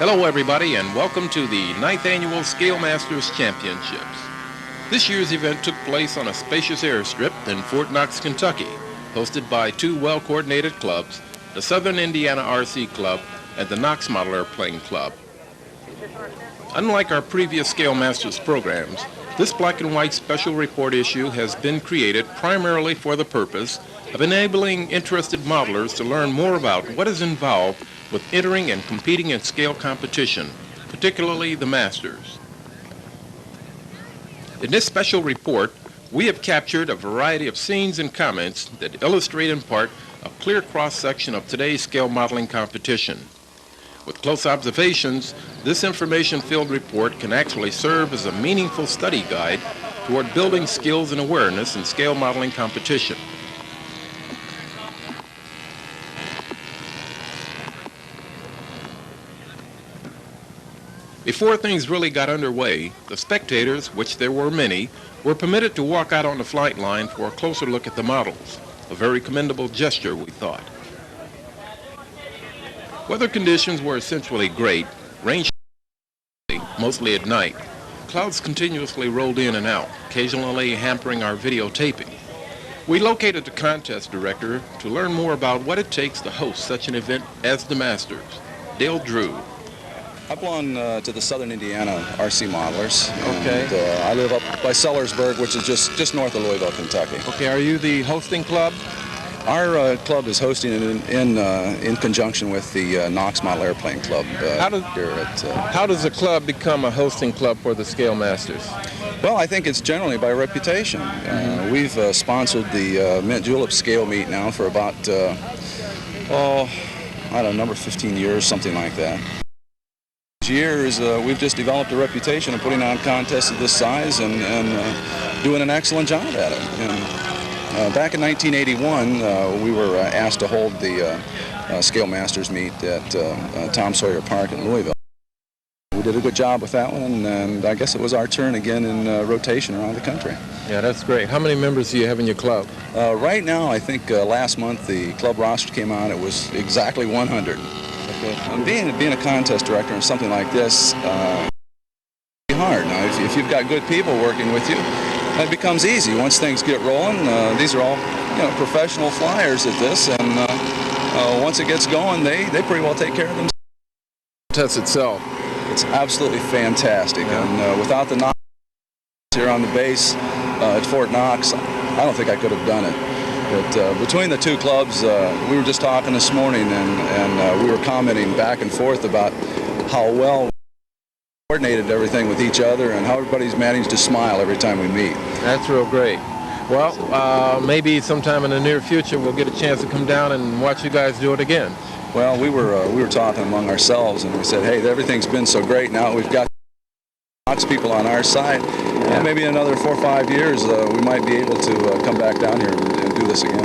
Hello everybody and welcome to the 9th Annual Scale Masters Championships. This year's event took place on a spacious airstrip in Fort Knox, Kentucky, hosted by two well-coordinated clubs, the Southern Indiana RC Club and the Knox Model Airplane Club. Unlike our previous Scale Masters programs, this black and white special report issue has been created primarily for the purpose of enabling interested modelers to learn more about what is involved with entering and competing in scale competition, particularly the Masters. In this special report, we have captured a variety of scenes and comments that illustrate in part a clear cross-section of today's scale modeling competition. With close observations, this information-filled report can actually serve as a meaningful study guide toward building skills and awareness in scale modeling competition. Before things really got underway, the spectators, which there were many, were permitted to walk out on the flight line for a closer look at the models. A very commendable gesture, we thought. Weather conditions were essentially great, rain mostly at night. Clouds continuously rolled in and out, occasionally hampering our videotaping. We located the contest director to learn more about what it takes to host such an event as the Masters. Dale Drew. I belong to the Southern Indiana RC Modelers. Okay. And, I live up by Sellersburg, which is just north of Louisville, Kentucky. Okay, are you the hosting club? Our club is hosting it in conjunction with the Knox Model Airplane Club here at... How does a club become a hosting club for the Scale Masters? Well, I think it's generally by reputation. We've sponsored the Mint Julep Scale Meet now for about, I don't know, number 15 years, something like that. Years, we've just developed a reputation of putting on contests of this size and doing an excellent job at it. And, back in 1981, we were asked to hold the Scale Masters meet at Tom Sawyer Park in Louisville. We did a good job with that one, and I guess it was our turn again in rotation around the country. Yeah, that's great. How many members do you have in your club? Right now, I think last month the club roster came out. It was exactly 100. And being a contest director and something like this, it's hard. Now, if you've got good people working with you, it becomes easy once things get rolling. These are all, professional flyers at this, and once it gets going, they pretty well take care of themselves. The contest itself, it's absolutely fantastic, and without the Knox here on the base at Fort Knox, I don't think I could have done it. But between the two clubs, we were just talking this morning, and we were commenting back and forth about how well we coordinated everything with each other and how everybody's managed to smile every time we meet. That's real great. Well, maybe sometime in the near future we'll get a chance to come down and watch you guys do it again. Well, we were talking among ourselves, and we said, hey, everything's been so great now. We've got lots of people on our side. Yeah. Maybe in another 4 or 5 years, we might be able to come back down here and do this again.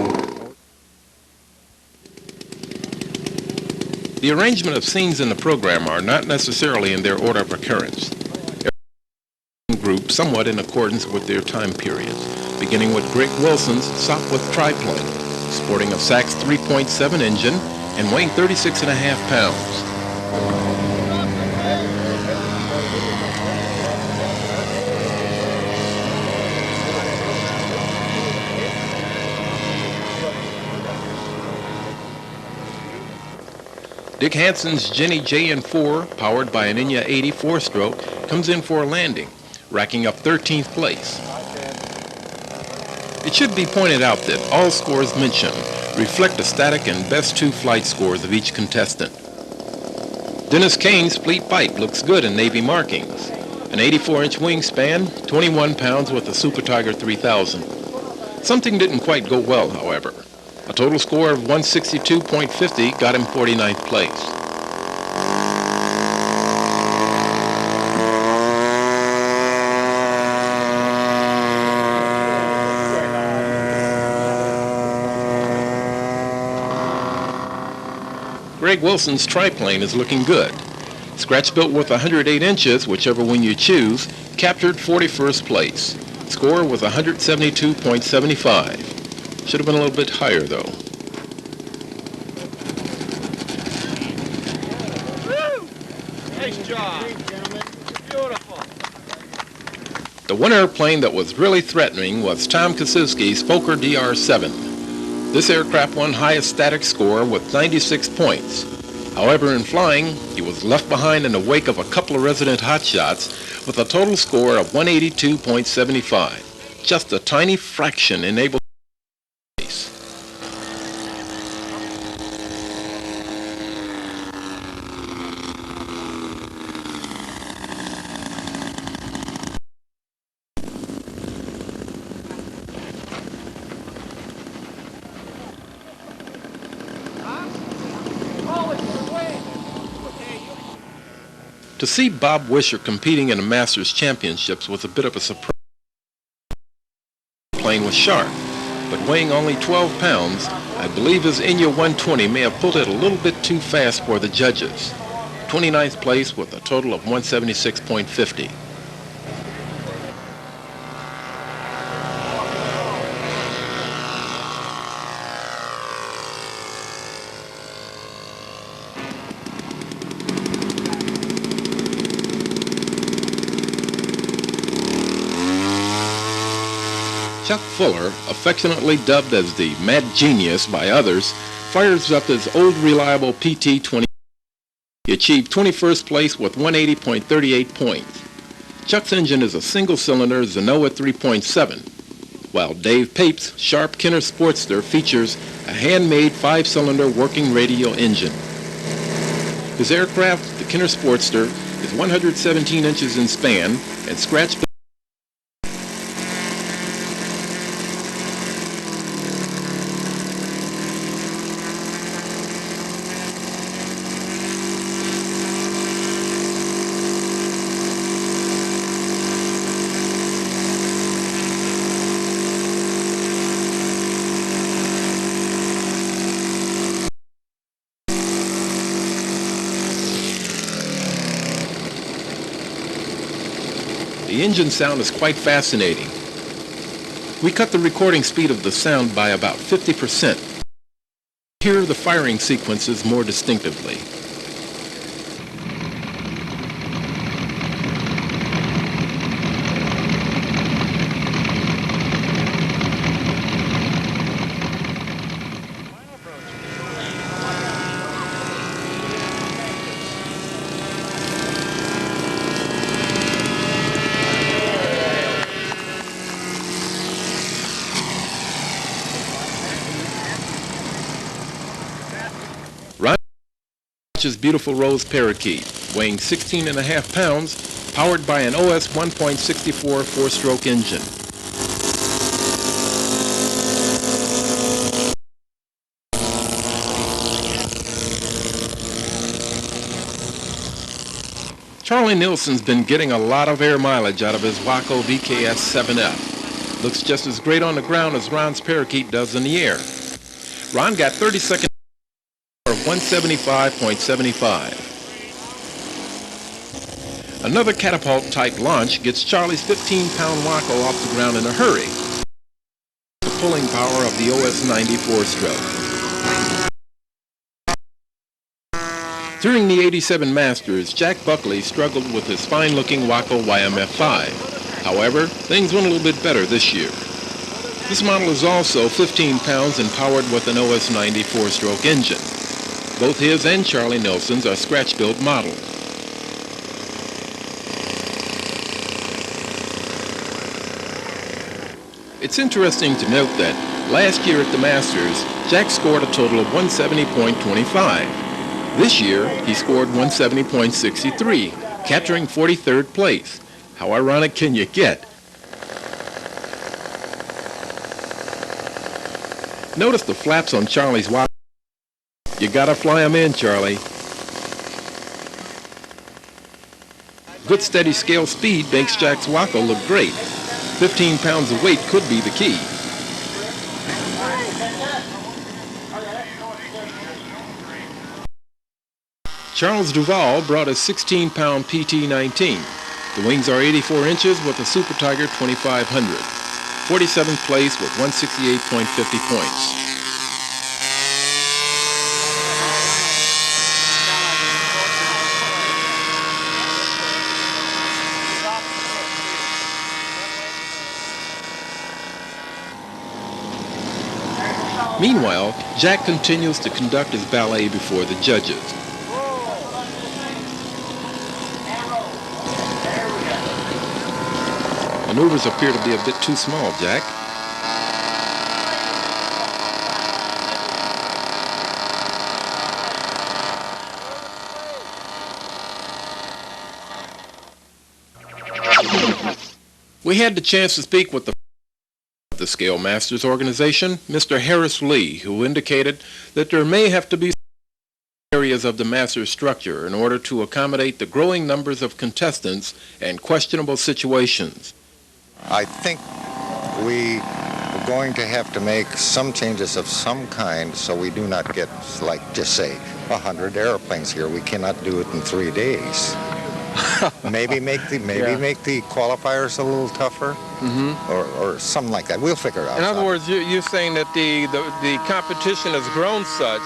The arrangement of scenes in the program are not necessarily in their order of occurrence. Group somewhat in accordance with their time periods, beginning with Greg Wilson's Sopwith triplane, sporting a Sachs 3.7 engine and weighing 36.5 pounds. Dick Hansen's Jenny JN4, powered by an Enya 80 4-stroke, comes in for a landing, racking up 13th place. It should be pointed out that all scores mentioned reflect the static and best two flight scores of each contestant. Dennis Kane's Fleet Pipe looks good in Navy markings. An 84-inch wingspan, 21 pounds with a Super Tiger 3000. Something didn't quite go well, however. A total score of 162.50 got him 49th place. Greg Wilson's triplane is looking good. Scratch built with 108 inches, whichever one you choose, captured 41st place. Score was 172.75. Should have been a little bit higher, though. The one airplane that was really threatening was Tom Kosiewski's Fokker DR-7. This aircraft won highest static score with 96 points. However, in flying, he was left behind in the wake of a couple of resident hotshots with a total score of 182.75. Just a tiny fraction enabled race. To see Bob Wisher competing in the Masters Championships was a bit of a surprise. The plane was sharp, but weighing only 12 pounds, I believe his Inya 120 may have pulled it a little bit too fast for the judges. 29th place with a total of 176.50. Chuck Fuller, affectionately dubbed as the Mad Genius by others, fires up his old reliable PT-20. He achieved 21st place with 180.38 points. Chuck's engine is a single-cylinder Zenoa 3.7, while Dave Pape's sharp Kenner Sportster features a handmade 5-cylinder working radial engine. His aircraft, the Kenner Sportster, is 117 inches in span and scratch. The engine sound is quite fascinating. We cut the recording speed of the sound by about 50%. Hear the firing sequences more distinctively. His beautiful Rose Parakeet, weighing 16.5 pounds, powered by an OS 1.64 four-stroke engine. Charlie Nilsson's been getting a lot of air mileage out of his Waco VKS 7F. Looks just as great on the ground as Ron's Parakeet does in the air. Ron got 30 seconds of 175.75. Another catapult-type launch gets Charlie's 15-pound Waco off the ground in a hurry. The pulling power of the OS 90 four-stroke. During the '87 Masters, Jack Buckley struggled with his fine-looking Waco YMF-5. However, things went a little bit better this year. This model is also 15 pounds and powered with an OS 90 four-stroke engine. Both his and Charlie Nilsson's are scratch-built models. It's interesting to note that last year at the Masters, Jack scored a total of 170.25. This year, he scored 170.63, capturing 43rd place. How ironic can you get? Notice the flaps on Charlie's watch. You gotta fly them in, Charlie. Good steady scale speed makes Jack's Waco look great. 15 pounds of weight could be the key. Charles Duval brought a 16-pound PT-19. The wings are 84 inches with a Super Tiger 2500. 47th place with 168.50 points. Meanwhile, Jack continues to conduct his ballet before the judges. Maneuvers appear to be a bit too small, Jack. We had the chance to speak with the Scale Masters organization, Mr. Harris Lee, who indicated that there may have to be areas of the master structure in order to accommodate the growing numbers of contestants and questionable situations. I think we are going to have to make some changes of some kind so we do not get, like, just say, 100 airplanes here. We cannot do it in 3 days. Maybe make the qualifiers a little tougher, or something like that. We'll figure it out. In other words, you're saying that the competition has grown such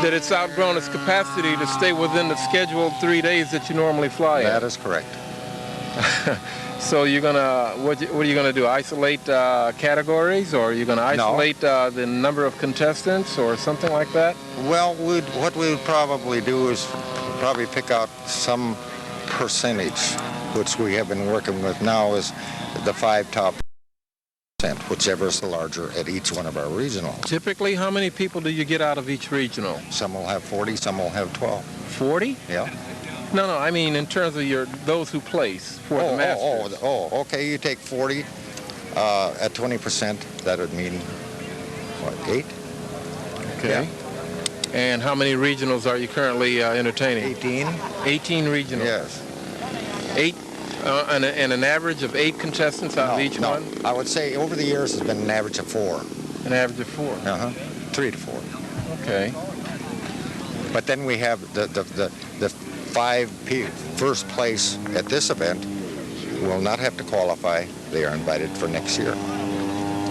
that it's outgrown its capacity to stay within the scheduled 3 days that you normally fly in. That is correct. So you're gonna what are you gonna do? Isolate categories, or are you gonna isolate the number of contestants, or something like that? Well, what we would probably do is probably pick out some percentage, which we have been working with now, is the 5 top percent, whichever is the larger at each one of our regionals. Typically, how many people do you get out of each regional? Some will have 40, some will have 12. 40? Yeah. No, I mean in terms of those who place for the Masters. Okay, you take 40 at 20%, that would mean, what, 8? Okay. Yeah. And how many regionals are you currently entertaining? 18. 18 regionals? Yes. 8, and an average of 8 contestants out of each one? I would say over the years it's been an average of 4. An average of 4? 3 to 4. Okay. But then we have the 5 first place at this event will not have to qualify. They are invited for next year.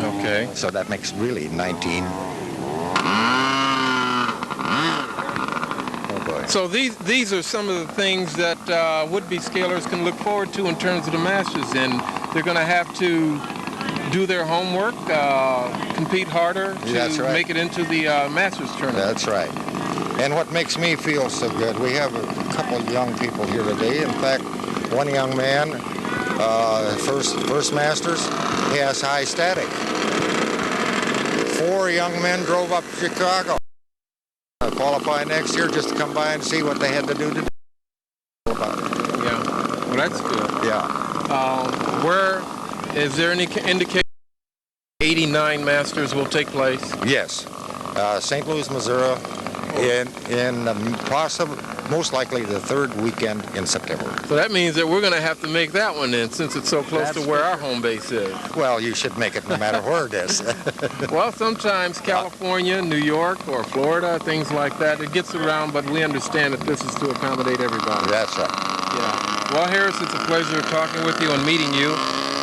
Okay. So that makes really 19. So these are some of the things that would-be scalers can look forward to in terms of the Masters, and they're going to have to do their homework, compete harder to make it into the Masters tournament. That's right. And what makes me feel so good, we have a couple of young people here today. In fact, one young man, first Masters, he has high static. 4 young men drove up to Chicago. Qualify next year just to come by and see what they had to do today. Yeah, well, that's good. Yeah. Where is there any indication 89 Masters will take place? Yes. St. Louis, Missouri, in most likely the 3rd weekend in September. So that means that we're going to have to make that one then, since it's so close to where our home base is. Well, you should make it no matter where it is. Well, sometimes California, New York, or Florida, things like that, it gets around, but we understand that this is to accommodate everybody. That's right. Yeah. Well, Harris, it's a pleasure talking with you and meeting you,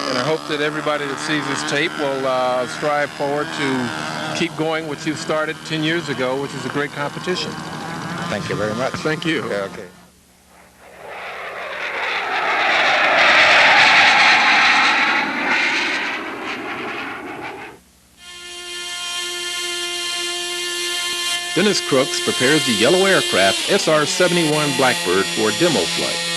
and I hope that everybody that sees this tape will strive forward to keep going what you started 10 years ago, which is a great competition. Thank you very much. Thank you. Yeah, okay. Dennis Crooks prepares the yellow aircraft SR71 Blackbird for a demo flight.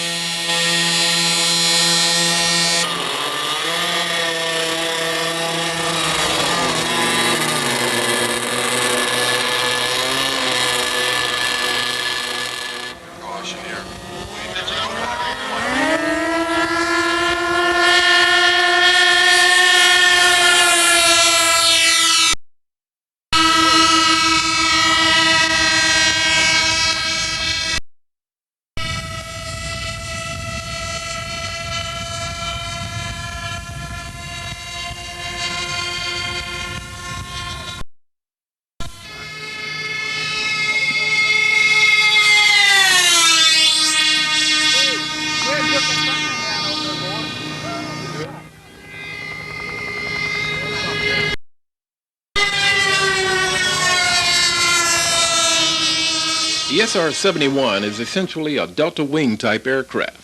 The SR71 is essentially a delta wing type aircraft,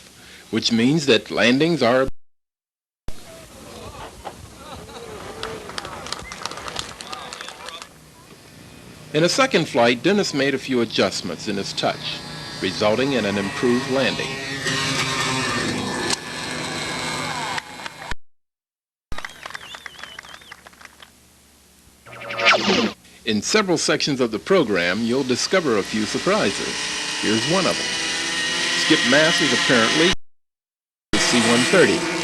which means that landings are In a second flight, Dennis made a few adjustments in his touch, resulting in an improved landing. In several sections of the program, you'll discover a few surprises. Here's one of them. Skip Mass is apparently C-130.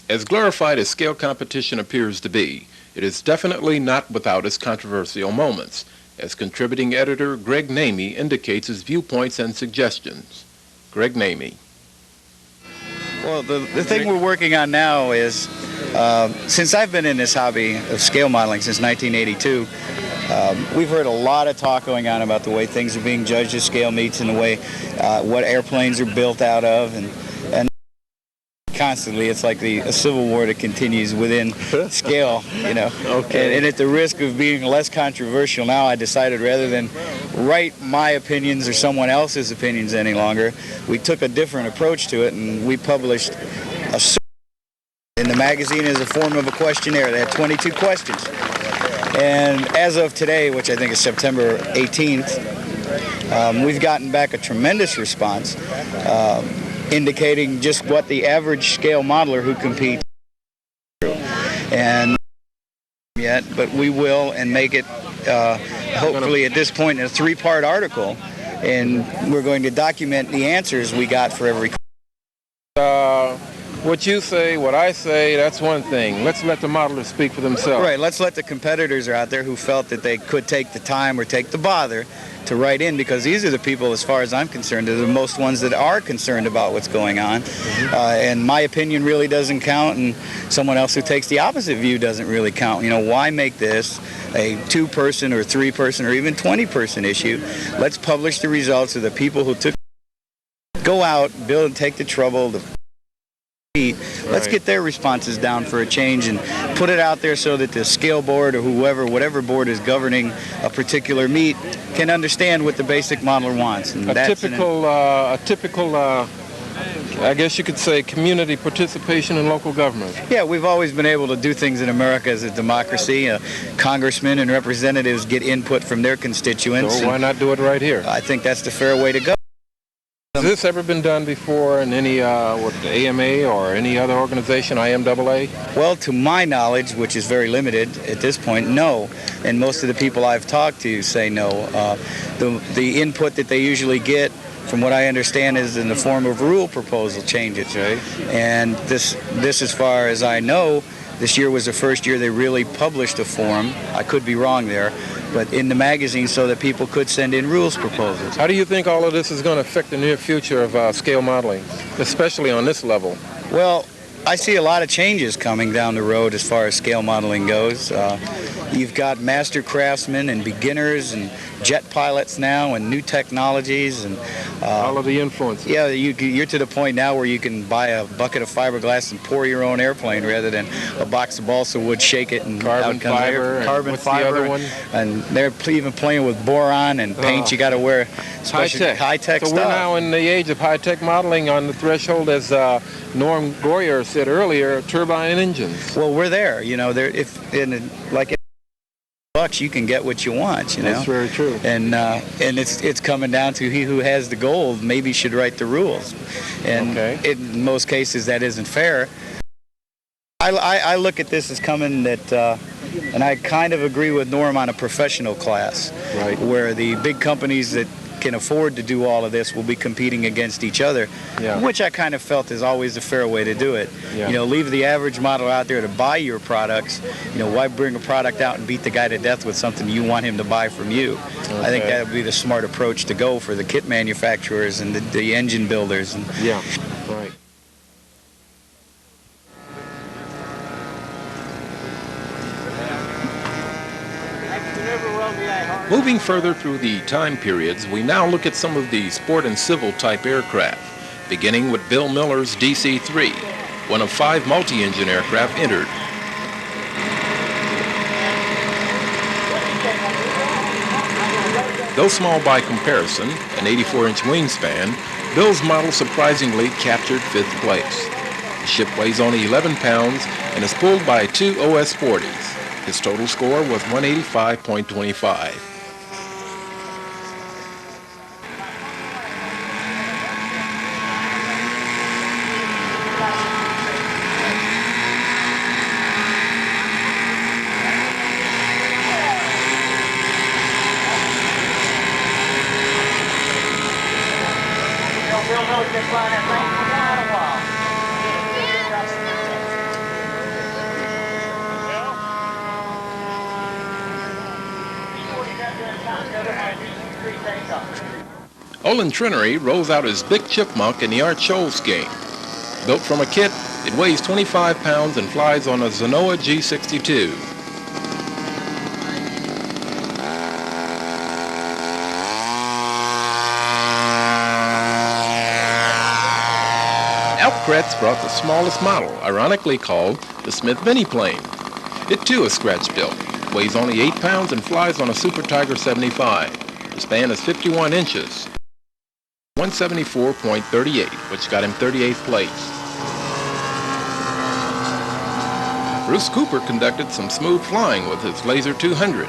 As glorified as scale competition appears to be, it is definitely not without its controversial moments, as contributing editor Greg Namey indicates his viewpoints and suggestions. Greg Namey. Well, the thing we're working on now is, since I've been in this hobby of scale modeling since 1982, we've heard a lot of talk going on about the way things are being judged as scale meets and the way what airplanes are built out of, and constantly it's like a civil war that continues within scale, you know. Okay. And at the risk of being less controversial now, I decided rather than write my opinions or someone else's opinions any longer, we took a different approach to it, and we published a survey in the magazine as a form of a questionnaire. They had 22 questions. And as of today, which I think is September 18th, we've gotten back a tremendous response, indicating just what the average scale modeler who competes and yet, but we will, and make it hopefully at this point in a 3-part article, and we're going to document the answers we got for every. What you say, what I say, that's one thing. Let's let the modelers speak for themselves. Right, let's let the competitors out there who felt that they could take the time or take the bother to write in, because these are the people, as far as I'm concerned, are the most ones that are concerned about what's going on. And my opinion really doesn't count, and someone else who takes the opposite view doesn't really count. You know, why make this a 2-person or 3-person or even 20-person issue? Let's publish the results of the people who go out, build, and take the trouble to let's get their responses down for a change and put it out there so that the scale board or whatever board is governing a particular meet can understand what the basic modeler wants. And a typical I guess you could say community participation in local government. Yeah, we've always been able to do things in America as a democracy. Congressmen and representatives get input from their constituents. So why not do it right here? I think that's the fair way to go. Has this ever been done before in any, with the AMA or any other organization, IMAA? Well, to my knowledge, which is very limited at this point, no. And most of the people I've talked to say no. The input that they usually get, from what I understand, is in the form of rule proposal changes. Okay. And this, as far as I know, this year was the first year they really published a form. I could be wrong there, but in the magazine so that people could send in rules proposals. How do you think all of this is going to affect the near future of scale modeling, especially on this level? Well, I see a lot of changes coming down the road as far as scale modeling goes. You've got master craftsmen and beginners and jet pilots now and new technologies and all of the influences. Yeah, you're to the point now where you can buy a bucket of fiberglass and pour your own airplane rather than a box of balsa wood, shake it, and carbon fiber. Carbon fiber. The other one? And they're even playing with boron and paint. You got to wear special high-tech stuff. So we're now in the age of high-tech modeling on the threshold, as Norm Goyer said earlier, turbine engines. Well, we're there. You know, like bucks, you can get what you want. You know, that's very true. And it's coming down to he who has the gold maybe should write the rules. And in most cases, that isn't fair. I look at this as coming that, and I kind of agree with Norm on a professional class, right, where the big companies that can afford to do all of this will be competing against each other, which I kind of felt is always a fair way to do it. You know, leave the average model out there to buy your products. You know, why bring a product out and beat the guy to death with something you want him to buy from you? I think that would be the smart approach to go for the kit manufacturers and the engine builders. And right. Moving further through the time periods, we now look at some of the sport and civil type aircraft, beginning with Bill Miller's DC-3, one of 5 multi-engine aircraft entered. Though small by comparison, an 84-inch wingspan, Bill's model surprisingly captured 5th place. The ship weighs only 11 pounds and is pulled by 2 OS-40s. His total score was 185.25. Olin Trinery rolls out his Big Chipmunk in the Art Shoals game. Built from a kit, it weighs 25 pounds and flies on a Zenoa G62. Alpkretz brought the smallest model, ironically called the Smith Mini Plane. It too is scratch built, weighs only 8 pounds and flies on a Super Tiger 75. The span is 51 inches. 174.38, which got him 38th place. Bruce Cooper conducted some smooth flying with his Laser 200,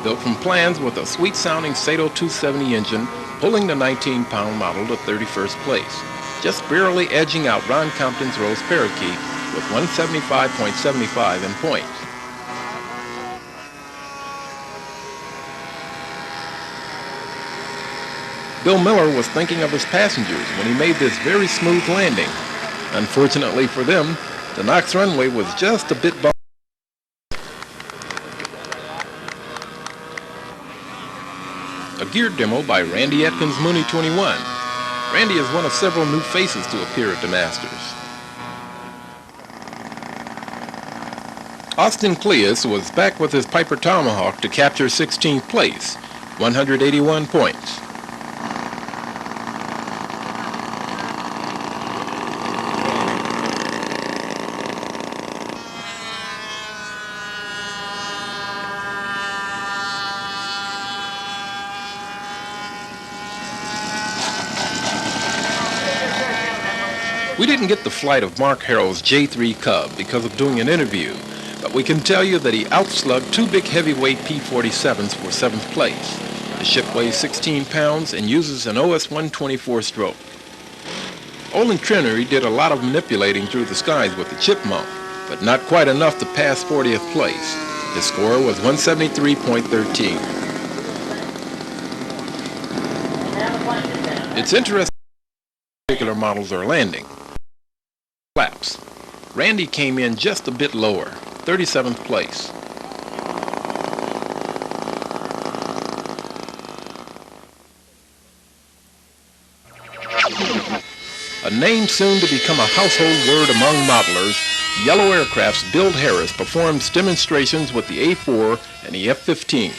built from plans with a sweet-sounding Sato 270 engine, pulling the 19-pound model to 31st place, just barely edging out Ron Compton's Rose Parakeet with 175.75 in points. Bill Miller was thinking of his passengers when he made this very smooth landing. Unfortunately for them, the Knox runway was just a bit bumpy. A gear demo by Randy Atkins Mooney 21. Randy is one of several new faces to appear at the Masters. Austin Cleus was back with his Piper Tomahawk to capture 16th place, 181 points. didn't get the flight of Mark Harrell's J3 Cub because of doing an interview, but we can tell you that he outslugged two big heavyweight P-47s for 7th place. The ship weighs 16 pounds and uses an OS-124 stroke. Olin Trinnery did a lot of manipulating through the skies with the Chipmunk, but not quite enough to pass 40th place. His score was 173.13. It's interesting how particular models are landing. Flaps. Randy came in just a bit lower, 37th place. A name soon to become a household word among modelers, Yellow Aircraft's Bill Harris performs demonstrations with the A4 and the F-15.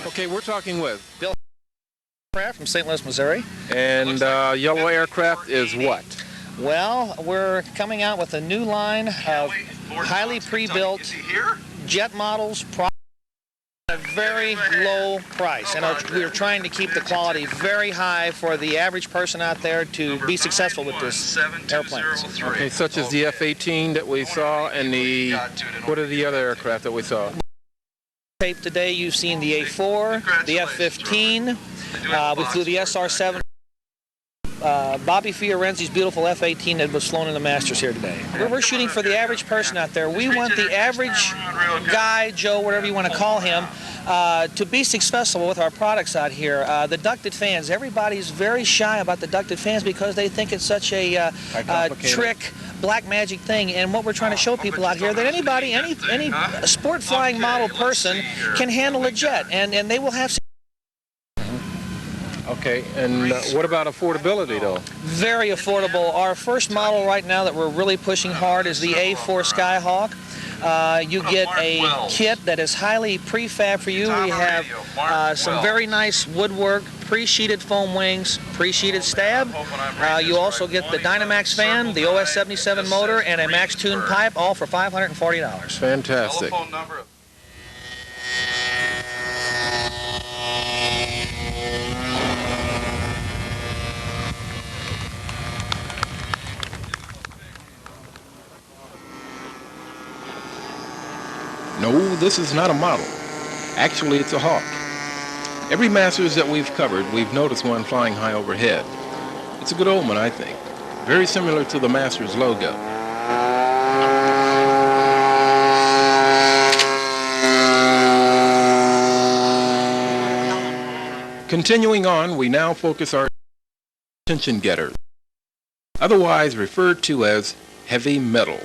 Okay, we're talking with Bill from St. Louis, Missouri. And Yellow Aircraft is what? Well, we're coming out with a new line of highly pre-built jet models at a very low price. And we're trying to keep the quality very high for the average person out there to be successful with this airplane. Okay, such as the F-18 that we saw and the, what are the other aircraft that we saw? Today you've seen the A4, the F-15, we flew the SR71. Bobby Fiorenzi's beautiful F-18 that was flown in the Masters here today. We're shooting for the average person out there. We want the average guy, Joe, whatever you want to call him, to be successful with our products out here. The ducted fans, everybody's very shy about the ducted fans because they think it's such a trick, black magic thing. And what we're trying to show people out here that anybody, any sport flying model person can handle a jet, and they will have. Okay, and what about affordability, though? Very affordable. Our first model right now that we're really pushing hard is the A4 Skyhawk. You get a kit that is highly prefab for you. We have some very nice woodwork, pre-sheeted foam wings, pre-sheeted stab. You also get the Dynamax fan, the OS-77 motor, and a Max Tune pipe, all for $540. Fantastic. No, this is not a model. Actually, it's a Hawk. Every Masters that we've covered, we've noticed one flying high overhead. It's a good omen, I think. Very similar to the Masters logo. Continuing on, we now focus our attention getters, otherwise referred to as heavy metal.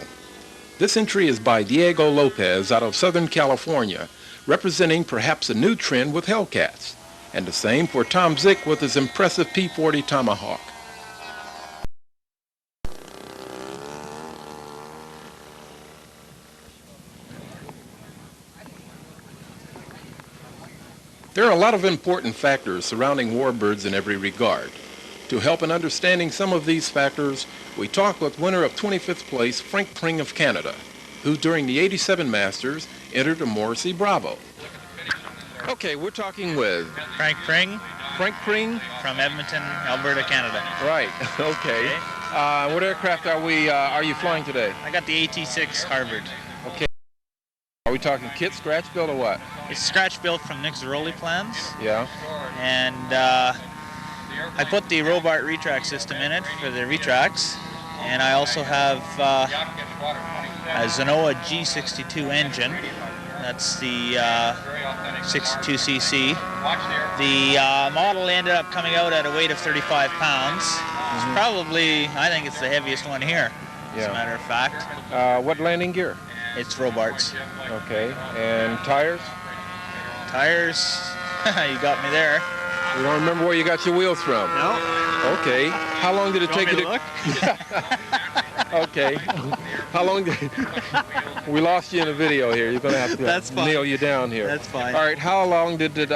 This entry is by Diego Lopez out of Southern California, representing perhaps a new trend with Hellcats, and the same for Tom Zick with his impressive P-40 Tomahawk. There are a lot of important factors surrounding warbirds in every regard. To help in understanding some of these factors, we talked with winner of 25th place, Frank Pring of Canada, who during the '87 Masters entered a Morrissey Bravo. Okay, we're talking with Frank Pring. Frank Pring from Edmonton, Alberta, Canada. Right, okay. What aircraft are you flying today? I got the AT-6 Harvard. Okay. Are we talking kit, scratch build, or what? It's scratch built from Nick Zeroli plans. Yeah. And I put the Robart retract system in it for the retracts. And I also have a Zenoa G62 engine. That's the 62cc. The model ended up coming out at a weight of 35 pounds. It's probably, I think it's the heaviest one here, as a matter of fact. What landing gear? It's Robarts. Okay. And tires? Tires, you got me there. You don't remember where you got your wheels from? No. Okay. How long did it take you to look? Okay. How long did we lost you in the video here? You're gonna have to That's fine. nail you down here. That's fine. All right. How long did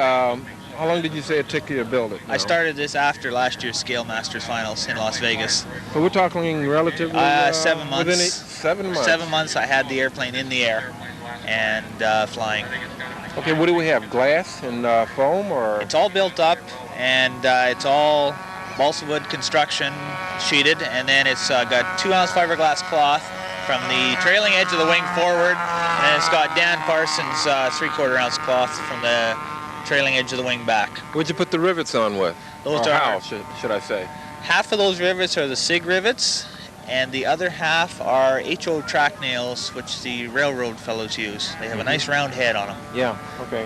you say it took you to build it? I started this after last year's Scale Masters Finals in Las Vegas. So we're talking relatively 7 months. Within 7 months. 7 months I had the airplane in the air and flying. Okay. What do we have? Glass and foam, or? It's all built up and it's all balsa wood construction sheeted, and then it's got 2-ounce fiberglass cloth from the trailing edge of the wing forward, and it's got Dan Parsons 3/4-ounce cloth from the trailing edge of the wing back. What'd you put the rivets on with? Those or are how, should I say? half of those rivets are the SIG rivets, and the other half are HO track nails, which the railroad fellows use. They have a nice round head on them. Yeah. Okay.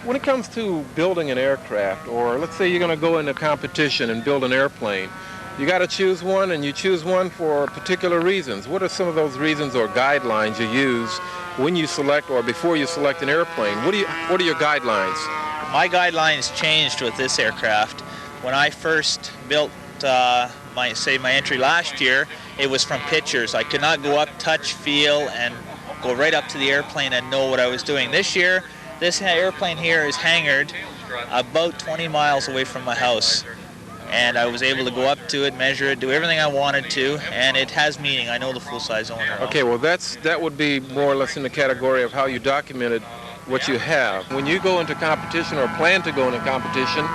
When it comes to building an aircraft, or let's say you're going to go into competition and build an airplane, you got to choose one, and you choose one for particular reasons. What are some of those reasons or guidelines you use when you select or before you select an airplane? What are your guidelines? My guidelines changed with this aircraft. When I first built my entry last year, it was from pictures. I could not go up, touch, feel, and go right up to the airplane and know what I was doing. This year, this airplane here is hangared about 20 miles away from my house. And I was able to go up to it, measure it, do everything I wanted to, and it has meaning. I know the full-size owner. Okay, well that would be more or less in the category of how you documented what you have. When you go into competition or plan to go into competition,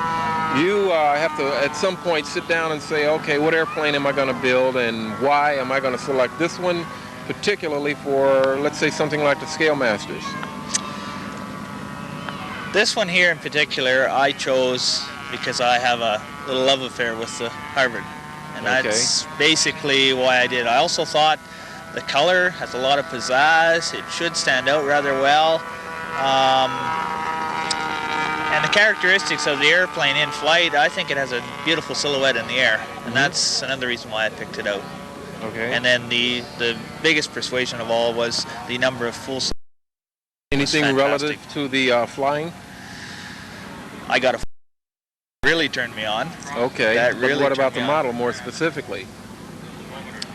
you have to at some point sit down and say, okay, what airplane am I going to build, and why am I going to select this one, particularly for, let's say, something like the Scale Masters? This one here in particular I chose because I have a little love affair with the Harvard, and that's basically why I did. I also thought the color has a lot of pizzazz. It should stand out rather well, and the characteristics of the airplane in flight, I think it has a beautiful silhouette in the air, and that's another reason why I picked it out. Okay. And then the biggest persuasion of all was the number of full. Anything relative to the flying? I got a really turned me on. Okay, that really but what about the turned me model more specifically?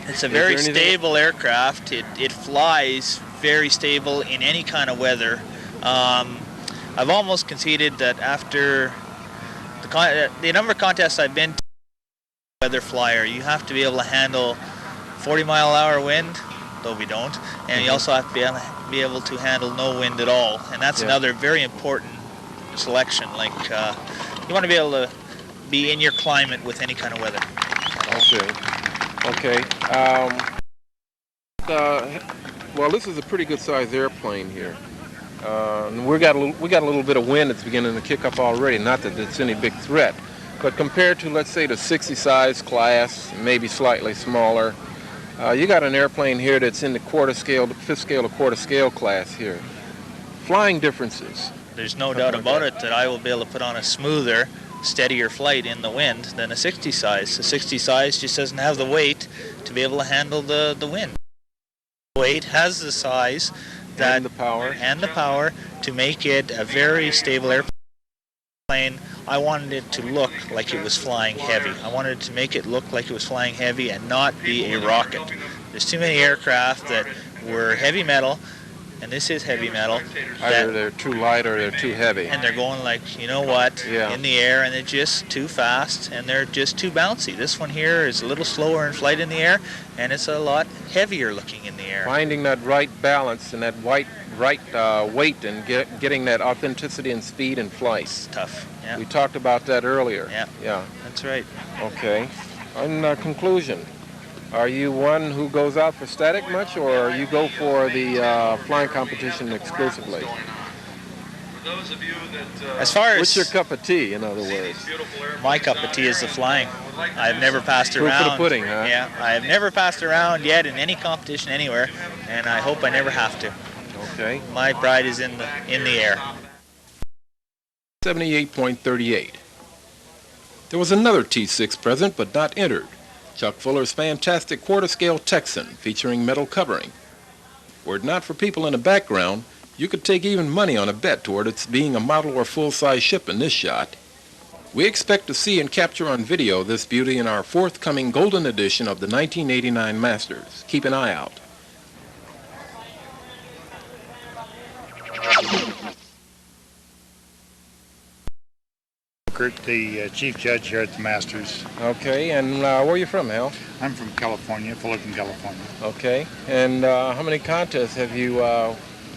It's a very stable aircraft. It flies very stable in any kind of weather. I've almost conceded that after the number of contests I've been to, weather flyer, you have to be able to handle 40-mile-an-hour wind, though we don't, and you also have to be able to handle no wind at all, and that's another very important selection. Like you want to be able to be in your climate with any kind of weather. Okay. Well, this is a pretty good sized airplane here. We got a little bit of wind that's beginning to kick up already. Not that it's any big threat, but compared to, let's say, the 60 size class, maybe slightly smaller, you got an airplane here that's in the quarter scale, the fifth scale to quarter scale class here. Flying differences. There's no doubt about it that I will be able to put on a smoother, steadier flight in the wind than a 60 size. A 60 size just doesn't have the weight to be able to handle the wind. The weight has the size that and the power to make it a very stable airplane. I wanted it to look like it was flying heavy. I wanted to make it look like it was flying heavy and not be a rocket. There's too many aircraft that were heavy metal, and this is heavy metal. Either they're too light or they're too heavy. And they're going like, you know what, in the air, and they're just too fast, and they're just too bouncy. This one here is a little slower in flight in the air, and it's a lot heavier looking in the air. Finding that right balance and that right weight and getting that authenticity and speed in flight. It's tough. Yeah. We talked about that earlier. Yeah. Yeah. That's right. Okay. In conclusion, Are you one who goes out for static much, or you go for the flying competition exclusively? As far as What's your cup of tea, in other words? my cup of tea is the flying. I've never passed Proof around. of the pudding, huh? Yeah, I have never passed around yet in any competition anywhere, and I hope I never have to. Okay. My pride is in the air. 78.38. There was another T6 present but not entered. Chuck Fuller's fantastic quarter-scale Texan featuring metal covering. Were it not for people in the background, you could take even money on a bet toward its being a model or full-size ship in this shot. We expect to see and capture on video this beauty in our forthcoming golden edition of the 1989 Masters. Keep an eye out. Kurt, the chief judge here at the Masters. Okay, and where are you from, Hal? I'm from California, Fullerton, California. Okay, and how many contests have you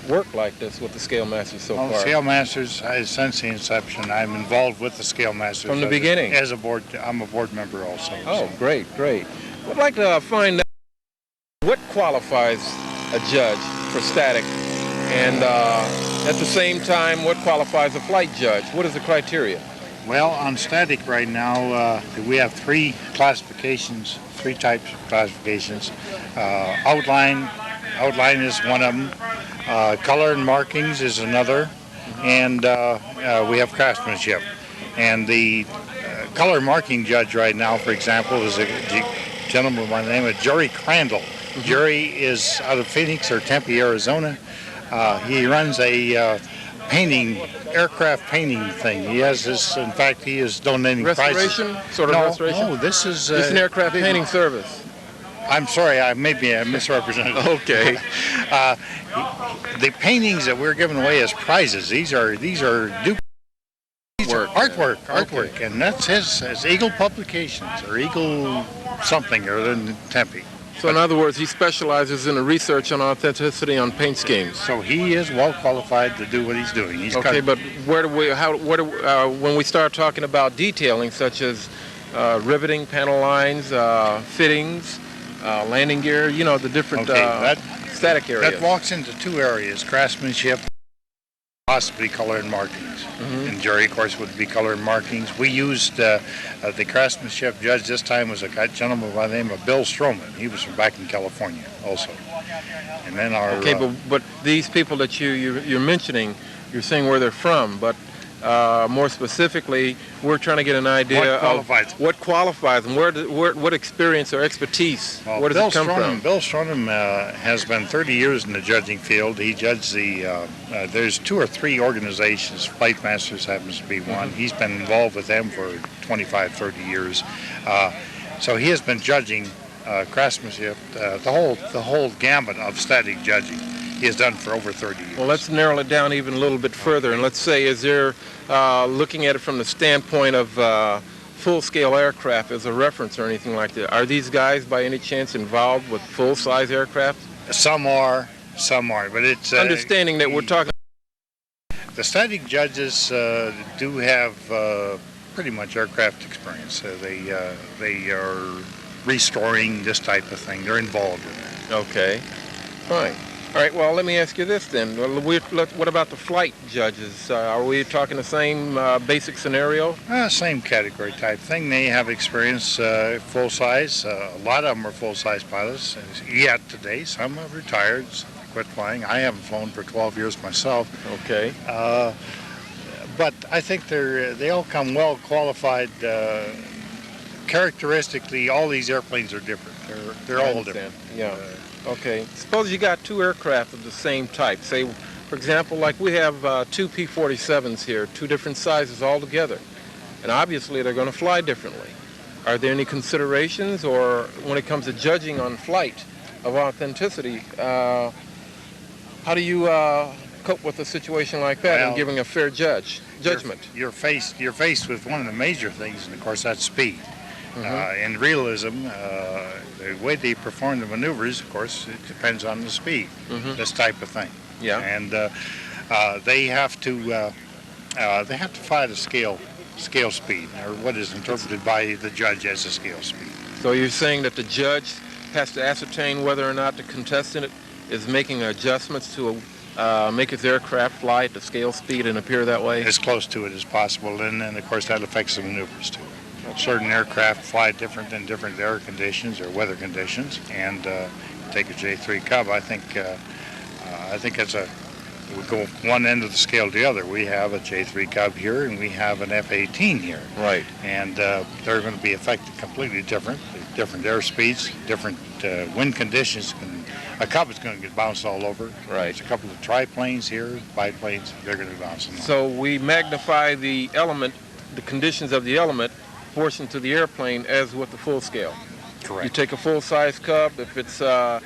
worked like this with the Scale Masters so Well, far? Scale Masters, since the inception, I'm involved with the Scale Masters. From the beginning? As a board, I'm a board member also. Oh, great, great. I'd like to find out what qualifies a judge for static, and at the same time, what qualifies a flight judge? What is the criteria? Well, on static right now, we have three classifications, three types of classifications. Outline is one of them. Color and markings is another, and we have craftsmanship. And the color marking judge right now, for example, is a gentleman by the name of Jerry Crandall. Jerry is out of Phoenix or Tempe, Arizona. He runs a aircraft painting thing. He has this, in fact, he is donating Restoration? prizes. Sort of restoration? No, this is... It's an aircraft painting service. I'm sorry, maybe I misrepresented. Okay. The paintings that we're giving away as prizes, these are artwork, and that's his Eagle Publications, or Eagle something, or in Tempe. So in other words, he specializes in the research on authenticity on paint schemes. So he is well qualified to do what he's doing. He's Okay, but when we start talking about detailing, such as riveting, panel lines, fittings, landing gear, you know, the different static areas. That walks into two areas: craftsmanship, possibly color and markings. And Jerry, of course, would be color and markings. We used the craftsmanship judge this time was a gentleman by the name of Bill Stroman. He was from back in California also. And then our but these people that you're mentioning, you're saying where they're from, but more specifically, we're trying to get an idea of what qualifies them. What experience or expertise? Well, where does it come from? Bill Stroman has been 30 years in the judging field. He judged there's 2 or 3 organizations. Flight Masters happens to be one. He's been involved with them for 25, 30 years. So he has been judging craftsmanship, the whole gamut of static judging. He has done for over 30 years. Well, let's narrow it down even a little bit further, and let's say, is there, looking at it from the standpoint of full-scale aircraft as a reference or anything like that, are these guys by any chance involved with full-size aircraft? Some are, but it's... Understanding that we're talking... The static judges do have pretty much aircraft experience. They are restoring this type of thing. They're involved with it. Okay, fine. All right, well, let me ask you this then. What about the flight judges? Are we talking the same basic scenario? Same category type thing. They have experience full-size. A lot of them are full-size pilots. Yet today, some have retired, quit flying. I haven't flown for 12 years myself. Okay. But I think they all come well qualified. Characteristically, all these airplanes are different. They're all different. Yeah. Okay. Suppose you got 2 aircraft of the same type. Say, for example, like we have 2 P-47s here, 2 different sizes altogether. And obviously they're going to fly differently. Are there any considerations, or when it comes to judging on flight of authenticity, how do you cope with a situation like that and giving a fair judgment? You're faced with one of the major things, and of course that's speed. In realism, the way they perform the maneuvers, of course, it depends on the speed. This type of thing. Yeah. And they have to fly at a scale speed, or what is interpreted by the judge as a scale speed. So you're saying that the judge has to ascertain whether or not the contestant is making adjustments to make his aircraft fly at the scale speed and appear that way? As close to it as possible, and of course that affects the maneuvers too. Certain aircraft fly different in different air conditions or weather conditions, and take a J3 Cub, I think it's we go one end of the scale to the other. We have a J3 Cub here, and we have an F-18 here. Right. And they're going to be affected completely different air speeds, different wind conditions. A Cub is going to get bounced all over. Right. There's a couple of triplanes here, biplanes, they're going to be bouncing. So we magnify the element, the conditions of the element, proportion to the airplane as with the full scale. Correct. You take a full-size Cub, if it's a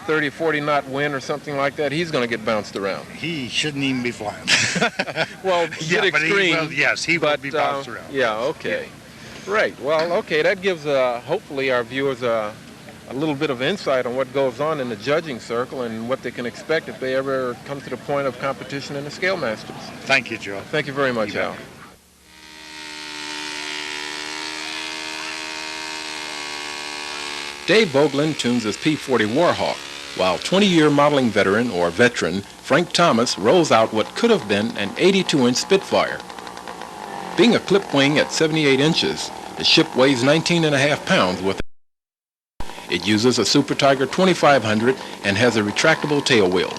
30, 40 knot wind or something like that, he's going to get bounced around. He shouldn't even be flying. Well, yeah, extreme, but he will be bounced around. Yeah, okay. Yeah. Right. Well, okay, that gives hopefully our viewers a little bit of insight on what goes on in the judging circle and what they can expect if they ever come to the point of competition in the Scale Masters. Thank you, Joe. Thank you very much, Al. Dave Boglin tunes his P-40 Warhawk, while 20-year modeling veteran Frank Thomas rolls out what could have been an 82-inch Spitfire. Being a clip wing at 78 inches, the ship weighs 19.5 pounds with it uses a Super Tiger 2500 and has a retractable tail wheel.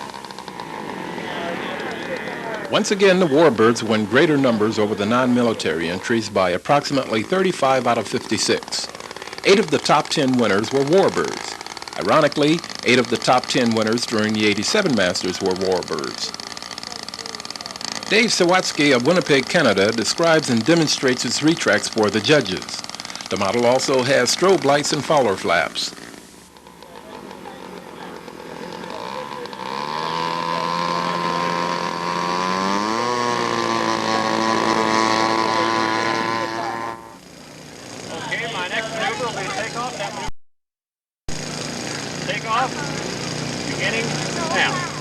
Once again, the Warbirds win greater numbers over the non-military entries by approximately 35 out of 56. 8 of the top 10 winners were Warbirds. Ironically, 8 of the top 10 winners during the 87 Masters were Warbirds. Dave Sawatsky of Winnipeg, Canada describes and demonstrates its retracts for the judges. The model also has strobe lights and Fowler flaps. Okay, my next maneuver will be take off. That maneuver. Take off. Beginning now.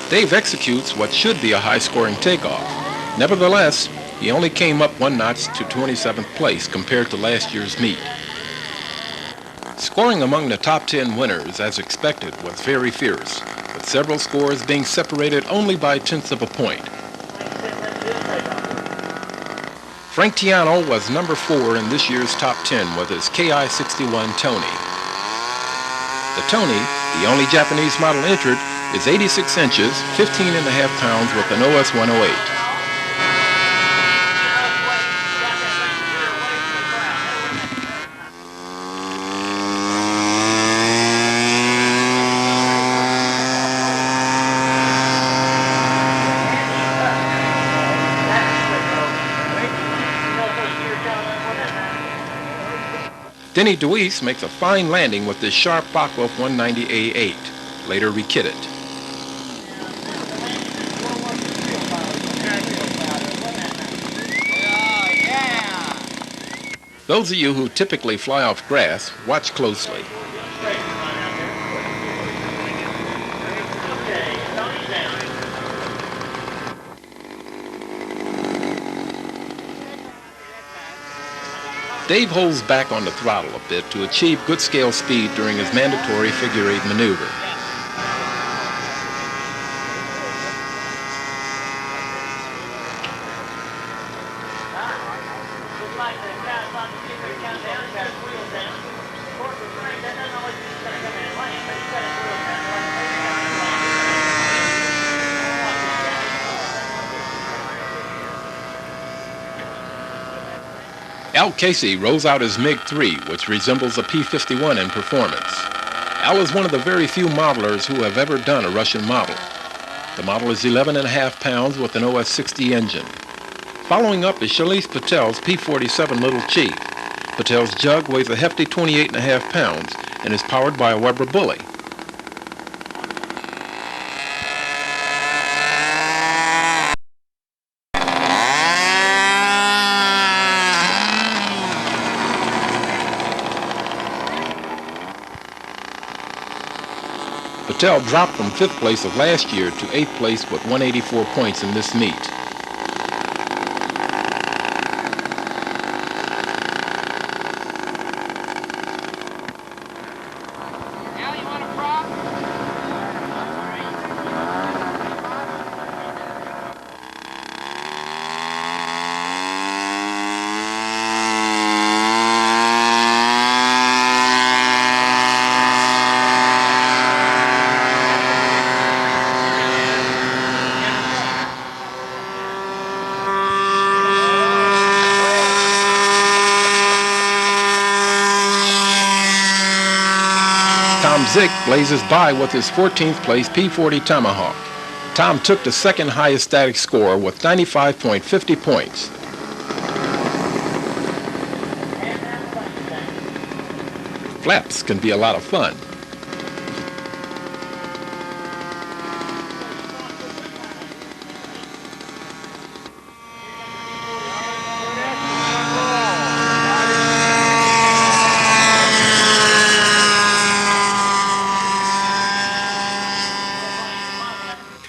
Dave executes what should be a high-scoring takeoff. Nevertheless, he only came up 1 notch to 27th place compared to last year's meet. Scoring among the top 10 winners, as expected, was very fierce, with several scores being separated only by tenths of a point. Frank Tiano was number 4 in this year's top 10 with his Ki-61 Tony. The Tony, the only Japanese model entered, is 86 inches, 15.5 pounds with an OS 108. Denny DeWeese makes a fine landing with this sharp Bachwolf 190A8, later rekitted. Those of you who typically fly off grass, watch closely. Dave holds back on the throttle a bit to achieve good scale speed during his mandatory figure 8 maneuver. Al Casey rolls out his MiG-3, which resembles a P-51 in performance. Al is one of the very few modelers who have ever done a Russian model. The model is 11.5 pounds with an OS-60 engine. Following up is Shalice Patel's P-47 Little Chief. Patel's jug weighs a hefty 28.5 pounds and is powered by a Weber Bully. Patel dropped from 5th place of last year to 8th place with 184 points in this meet. Tom Zick blazes by with his 14th place P40 Tomahawk. Tom took the second highest static score with 95.50 points. Flaps can be a lot of fun.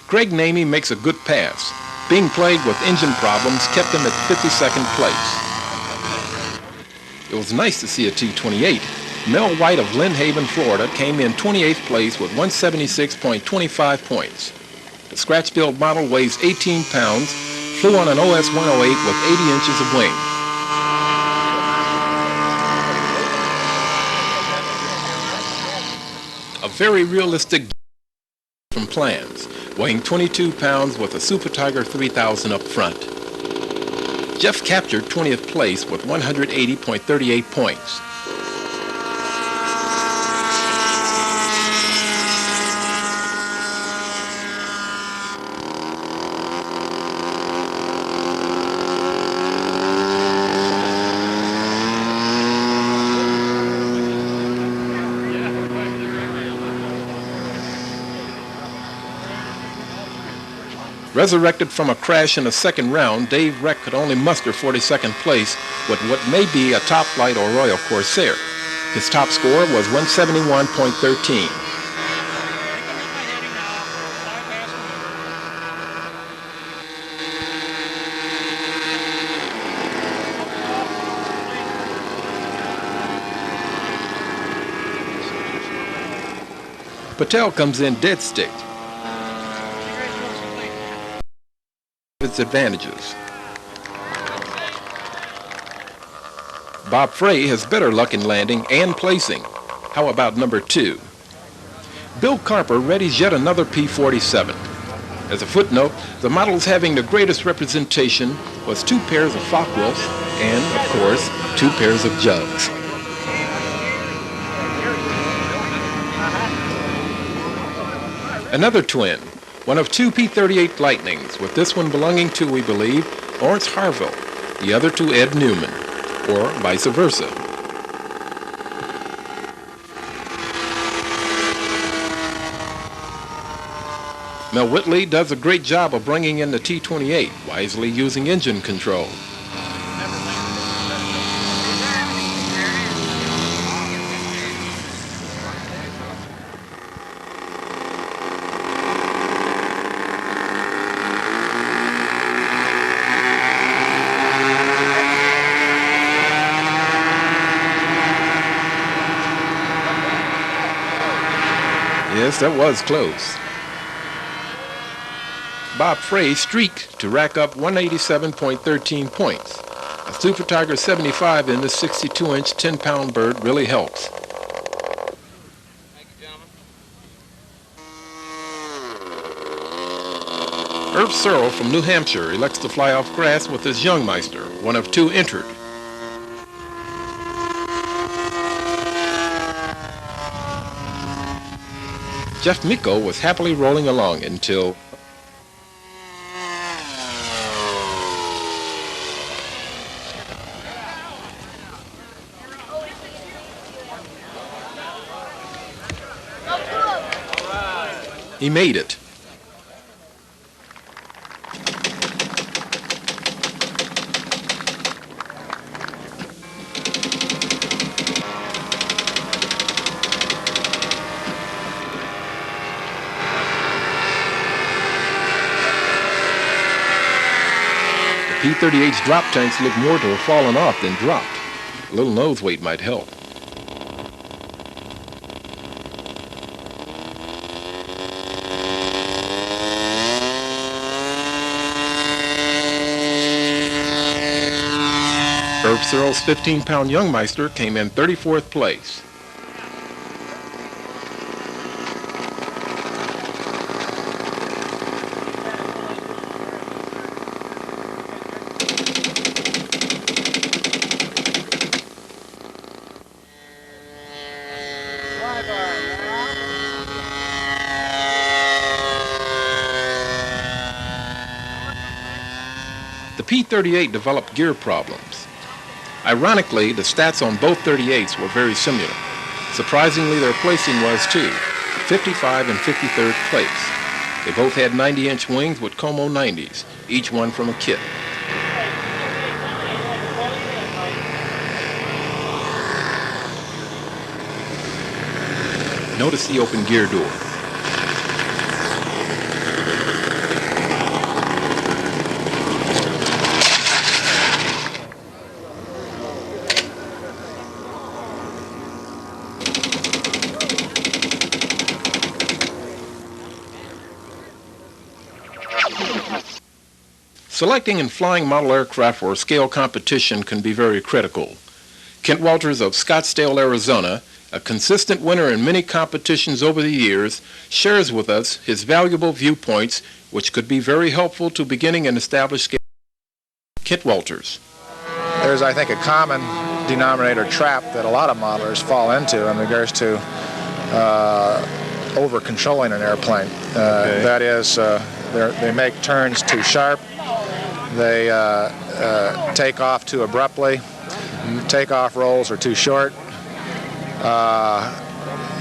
Greg Namey makes a good pass. Being plagued with engine problems kept him at 52nd place. It was nice to see a T28. Mel White of Lynn Haven, Florida came in 28th place with 176.25 points. The scratch-built model weighs 18 pounds, flew on an OS 108 with 80 inches of wing. A very realistic from plans, weighing 22 pounds with a Super Tiger 3000 up front. Jeff captured 20th place with 180.38 points. Resurrected from a crash in the second round, Dave Reck could only muster 42nd place with what may be a Top Flight or Royal Corsair. His top score was 171.13. Patel comes in dead stick. Its advantages. Bob Frey has better luck in landing and placing. How about number 2? Bill Carper readies yet another P47. As a footnote, the models having the greatest representation was 2 pairs of Focke-Wulfs and, of course, 2 pairs of jugs. Another twin. One of 2 P-38 Lightnings, with this one belonging to, we believe, Lawrence Harville, the other to Ed Newman, or vice versa. Mel Whitley does a great job of bringing in the T-28, wisely using engine control. Yes, that was close. Bob Frey streaked to rack up 187.13 points. A Super Tiger 75 in the 62-inch 10-pound bird really helps. Thank you, gentlemen. Herb Searle from New Hampshire elects to fly off grass with his Youngmeister, one of 2 entered. Jeff Miko was happily rolling along until he made it. P-38's drop tanks look more to have fallen off than dropped. A little nose weight might help. Herb Searle's 15-pound Youngmeister came in 34th place. The P-38 developed gear problems. Ironically, the stats on both 38s were very similar. Surprisingly, their placing was too, 55 and 53rd place. They both had 90-inch wings with Como 90s, each one from a kit. Notice the open gear door. Selecting and flying model aircraft for a scale competition can be very critical. Kent Walters of Scottsdale, Arizona, a consistent winner in many competitions over the years, shares with us his valuable viewpoints, which could be very helpful to beginning and established scale. Kent Walters. There's, I think, a common denominator trap that a lot of modelers fall into in regards to over-controlling an airplane. Okay. That is, they make turns too sharp. They take off too abruptly. Takeoff rolls are too short.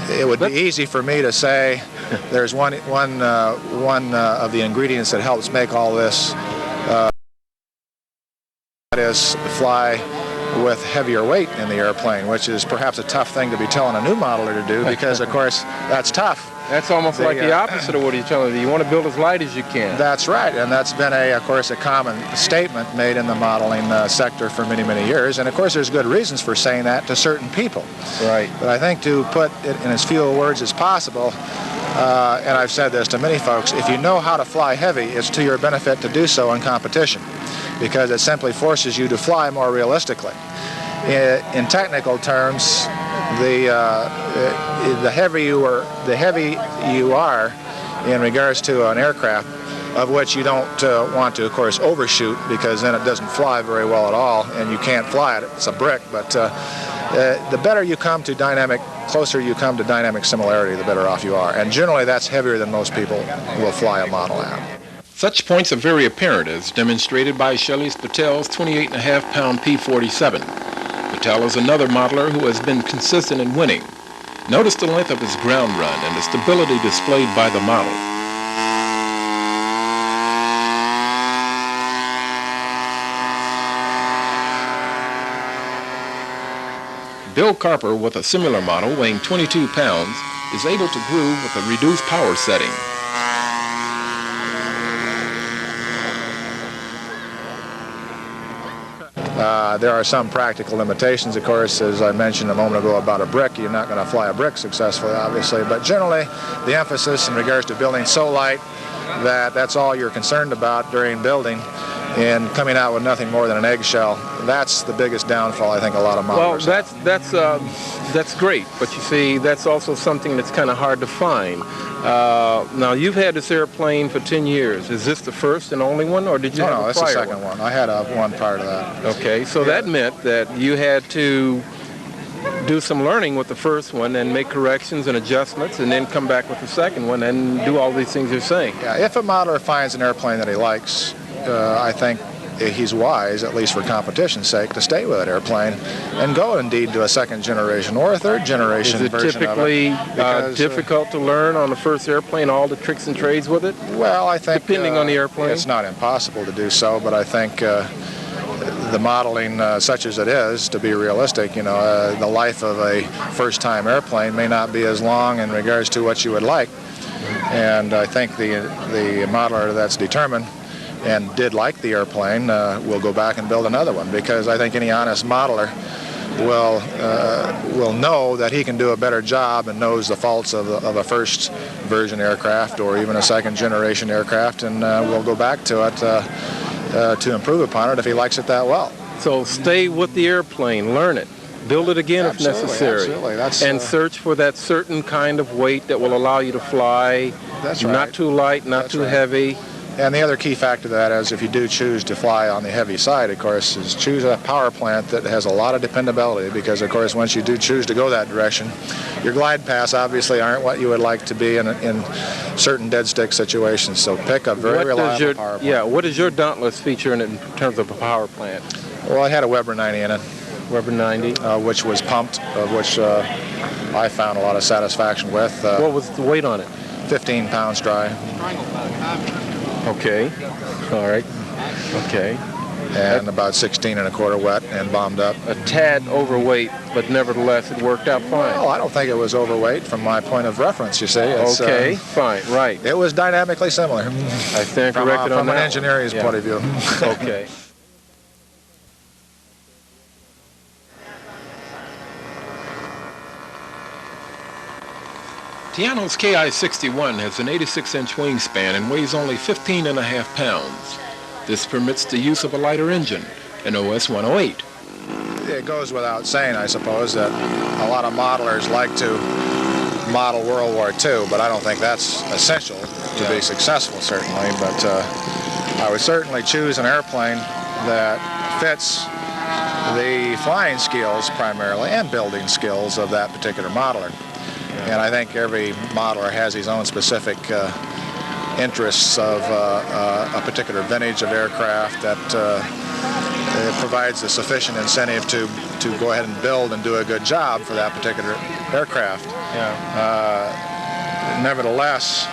It would be easy for me to say there's one of the ingredients that helps make all this. That is, fly with heavier weight in the airplane, which is perhaps a tough thing to be telling a new modeler to do because, of course, that's tough. That's almost like the opposite of what you're telling me. You want to build as light as you can. That's right, and that's been, of course, a common statement made in the modeling sector for many, many years. And, of course, there's good reasons for saying that to certain people. Right. But I think to put it in as few words as possible, and I've said this to many folks, if you know how to fly heavy, it's to your benefit to do so in competition because it simply forces you to fly more realistically. In technical terms, the heavy you are in regards to an aircraft, of which you don't want to, of course, overshoot because then it doesn't fly very well at all, and you can't fly it. It's a brick. But the better you come to closer you come to dynamic similarity, the better off you are. And generally, that's heavier than most people will fly a model at. Such points are very apparent, as demonstrated by Shailesh Patel's 28.5-pound P-47. Patel is another modeler who has been consistent in winning. Notice the length of his ground run and the stability displayed by the model. Bill Carper, with a similar model weighing 22 pounds, is able to groove with a reduced power setting. There are some practical limitations, of course, as I mentioned a moment ago about a brick. You're not going to fly a brick successfully, obviously, but generally the emphasis in regards to building so light that that's all you're concerned about during building and coming out with nothing more than an eggshell, that's the biggest downfall I think a lot of modelers Well, that's great, but you see, that's also something that's kind of hard to find. Now, you've had this airplane for 10 years. Is this the first and only one, or did you have a prior one? No, that's the second one. I had one prior to that. Okay, so that meant that you had to do some learning with the first one and make corrections and adjustments and then come back with the second one and do all these things you're saying. Yeah, if a modeler finds an airplane that he likes, I think he's wise, at least for competition's sake, to stay with that airplane and go indeed to a second generation or a third generation version of it. Is it typically difficult to learn on the first airplane all the tricks and trades with it? Well, I think depending on the airplane, it's not impossible to do so, but I think the modeling, such as it is, to be realistic, the life of a first-time airplane may not be as long in regards to what you would like. And I think the modeler that's determined and did like the airplane will go back and build another one, because I think any honest modeler will know that he can do a better job and knows the faults of a first version aircraft or even a second generation aircraft, and will go back to it to improve upon it if he likes it that well. So stay with the airplane, learn it, build it again if necessary, absolutely. And search for that certain kind of weight that will allow you to fly. That's right. Not too light, not too heavy. And the other key factor to that is, if you do choose to fly on the heavy side, of course, is choose a power plant that has a lot of dependability, because, of course, once you do choose to go that direction, your glide paths obviously aren't what you would like to be in certain dead stick situations. So pick a very reliable power plant. Yeah, what does your Dauntless feature in terms of a power plant? Well, I had a Weber 90 in it. Weber 90? Which was pumped, which I found a lot of satisfaction with. What was the weight on it? 15 pounds dry. Okay. All right. Okay. And about 16 and a quarter wet and bombed up. A tad overweight, but nevertheless it worked out fine. Well, I don't think it was overweight from my point of reference, you see. It's, okay, fine, right. It was dynamically similar. I stand corrected on that. From an engineering's point of view. Okay. Tiano's Ki-61 has an 86-inch wingspan and weighs only 15.5 pounds. This permits the use of a lighter engine, an OS 108. It goes without saying, I suppose, that a lot of modelers like to model World War II, but I don't think that's essential to be successful, certainly. But I would certainly choose an airplane that fits the flying skills primarily and building skills of that particular modeler. And I think every modeler has his own specific interests of a particular vintage of aircraft that it provides a sufficient incentive to go ahead and build and do a good job for that particular aircraft. Nevertheless,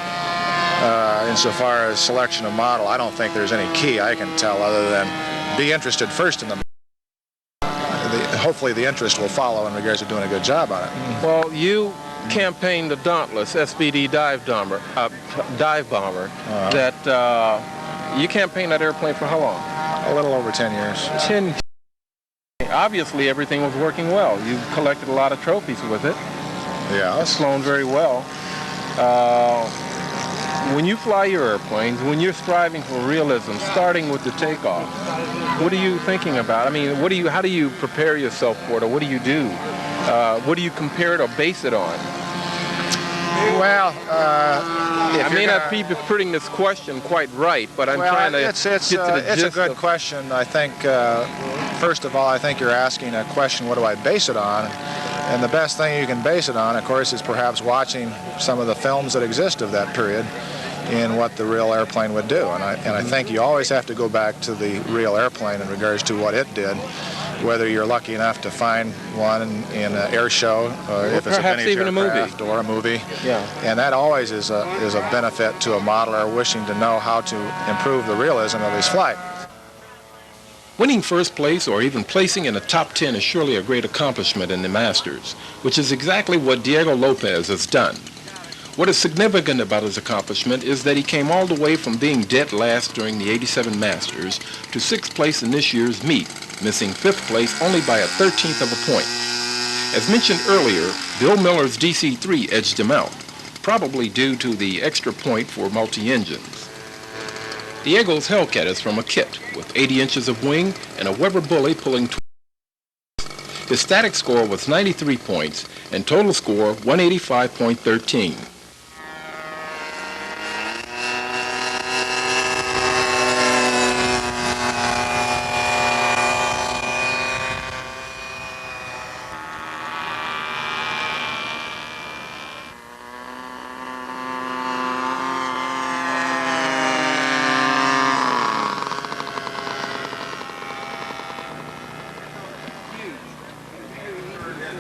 insofar as selection of model, I don't think there's any key I can tell other than be interested first in the model. Hopefully the interest will follow in regards to doing a good job on it. Well, you campaigned the Dauntless SBD dive bomber. That you campaigned that airplane for how long? A little over 10 years. 10. Obviously, everything was working well. You collected a lot of trophies with it. Yeah, it's flown very well. When you fly your airplanes, when you're striving for realism, starting with the takeoff, what are you thinking about? I mean, how do you prepare yourself for it, or what do you do? What do you compare it or base it on? Well, I may not be putting this question quite right, but I'm trying to get to the gist. It's a good question. I think, first of all, I think you're asking a question, what do I base it on? And the best thing you can base it on, of course, is perhaps watching some of the films that exist of that period in what the real airplane would do. And I think you always have to go back to the real airplane in regards to what it did, whether you're lucky enough to find one in an air show, or if it's a vintage even aircraft or a movie. Yeah. And that always is a benefit to a modeler wishing to know how to improve the realism of his flight. Winning first place or even placing in the top 10 is surely a great accomplishment in the Masters, which is exactly what Diego Lopez has done. What is significant about his accomplishment is that he came all the way from being dead last during the '87 Masters to 6th place in this year's meet, missing 5th place only by a 13th of a point. As mentioned earlier, Bill Miller's DC-3 edged him out, probably due to the extra point for multi-engines. Diego's Hellcat is from a kit with 80 inches of wing and a Weber Bully pulling 20. His static score was 93 points and total score 185.13.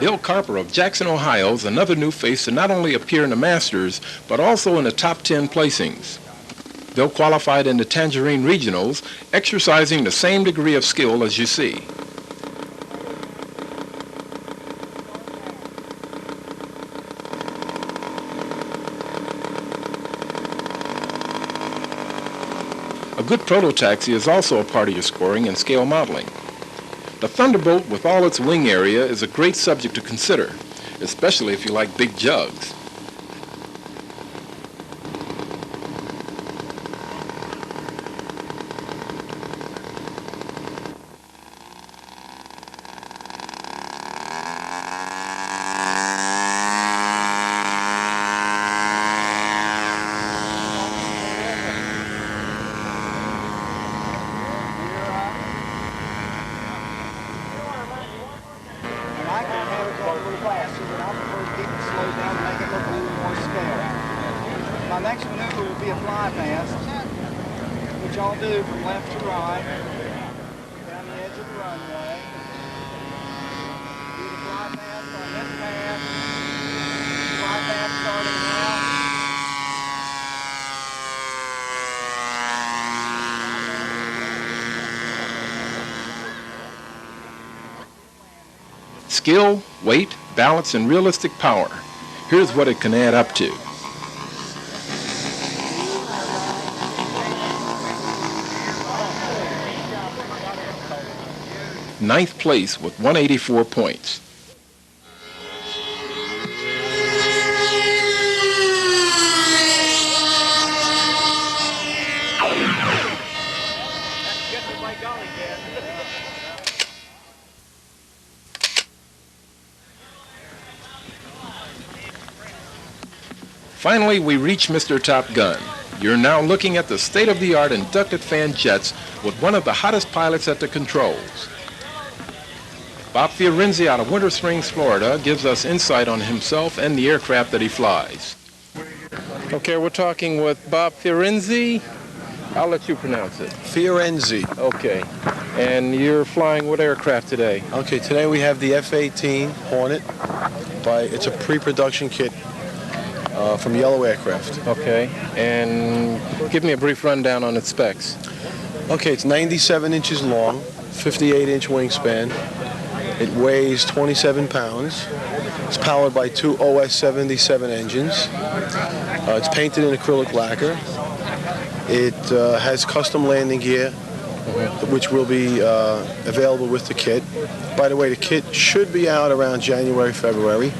Bill Carper of Jackson, Ohio is another new face to not only appear in the Masters, but also in the top 10 placings. Bill qualified in the Tangerine Regionals, exercising the same degree of skill as you see. A good prototaxi is also a part of your scoring and scale modeling. The Thunderbolt, with all its wing area, is a great subject to consider, especially if you like big jugs. My next maneuver will be a fly past, which I'll do from left to right, down the edge of the runway. Do the fly past on this pass, fly past starting now. Skill, weight, balance, and realistic power. Here's what it can add up to. Ninth place with 184 points. Finally, we reach Mr. Top Gun. You're now looking at the state-of-the-art inducted fan jets with one of the hottest pilots at the controls. Bob Fiorenzi out of Winter Springs, Florida, gives us insight on himself and the aircraft that he flies. Okay, we're talking with Bob Fiorenzi. I'll let you pronounce it. Fiorenzi. Okay. And you're flying what aircraft today? Okay, today we have the F-18 Hornet. It's a pre-production kit from Yellow Aircraft. Okay. And give me a brief rundown on its specs. Okay, it's 97 inches long, 58-inch wingspan. It weighs 27 pounds. It's powered by two OS-77 engines. It's painted in acrylic lacquer. It has custom landing gear, which will be available with the kit. By the way, the kit should be out around January, February.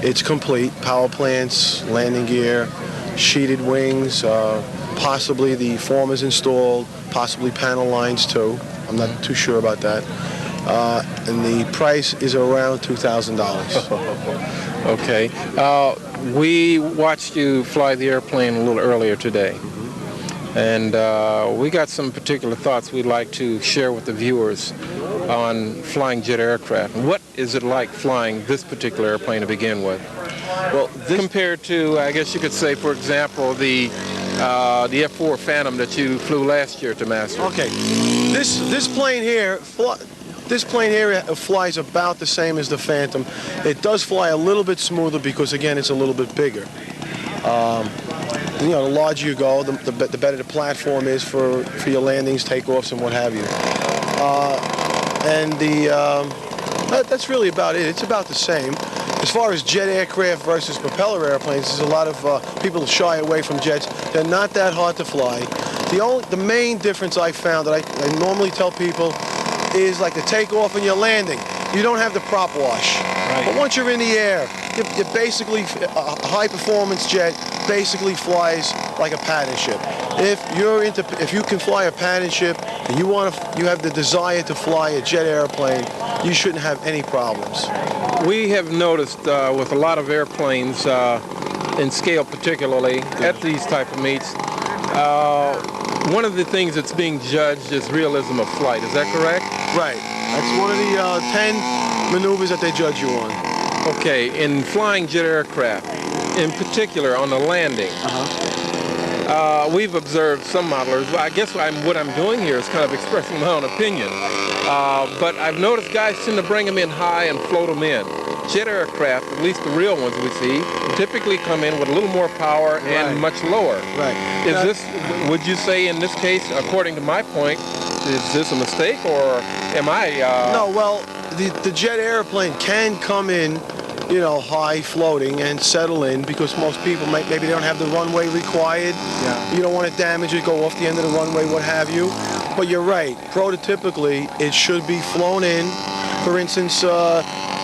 It's complete, power plants, landing gear, sheeted wings, possibly the form is installed, possibly panel lines too. I'm not too sure about that. And the price is around $2,000. Okay. We watched you fly the airplane a little earlier today. And we got some particular thoughts we'd like to share with the viewers on flying jet aircraft. What is it like flying this particular airplane to begin with? Well, compared to, I guess you could say, for example, the F-4 Phantom that you flew last year to Masters. Okay. This plane here flies about the same as the Phantom. It does fly a little bit smoother because, again, it's a little bit bigger. You know, the larger you go, the better the platform is for your landings, takeoffs, and what have you. That's really about it. It's about the same. As far as jet aircraft versus propeller airplanes, there's a lot of people shy away from jets. They're not that hard to fly. The main difference I found that I normally tell people is like the takeoff and your landing. You don't have the prop wash. Right. But once you're in the air, you're basically, a high-performance jet basically flies like a pattern ship. If you can fly a pattern ship and you have the desire to fly a jet airplane, you shouldn't have any problems. We have noticed with a lot of airplanes, in scale particularly, at these type of meets, one of the things that's being judged is realism of flight. Is that correct? Right. That's one of the 10 maneuvers that they judge you on. Okay, in flying jet aircraft, in particular on the landing, we've observed some modelers. I guess what I'm doing here is kind of expressing my own opinion. But I've noticed guys tend to bring them in high and float them in. Jet aircraft, at least the real ones we see, typically come in with a little more power and much lower. Right. Would you say in this case, according to my point, is this a mistake or am I... No, well, the jet airplane can come in you know, high floating and settle in, because most people maybe they don't have the runway required. Yeah. You don't want to damage it, go off the end of the runway, what have you. But you're right, prototypically it should be flown in. For instance,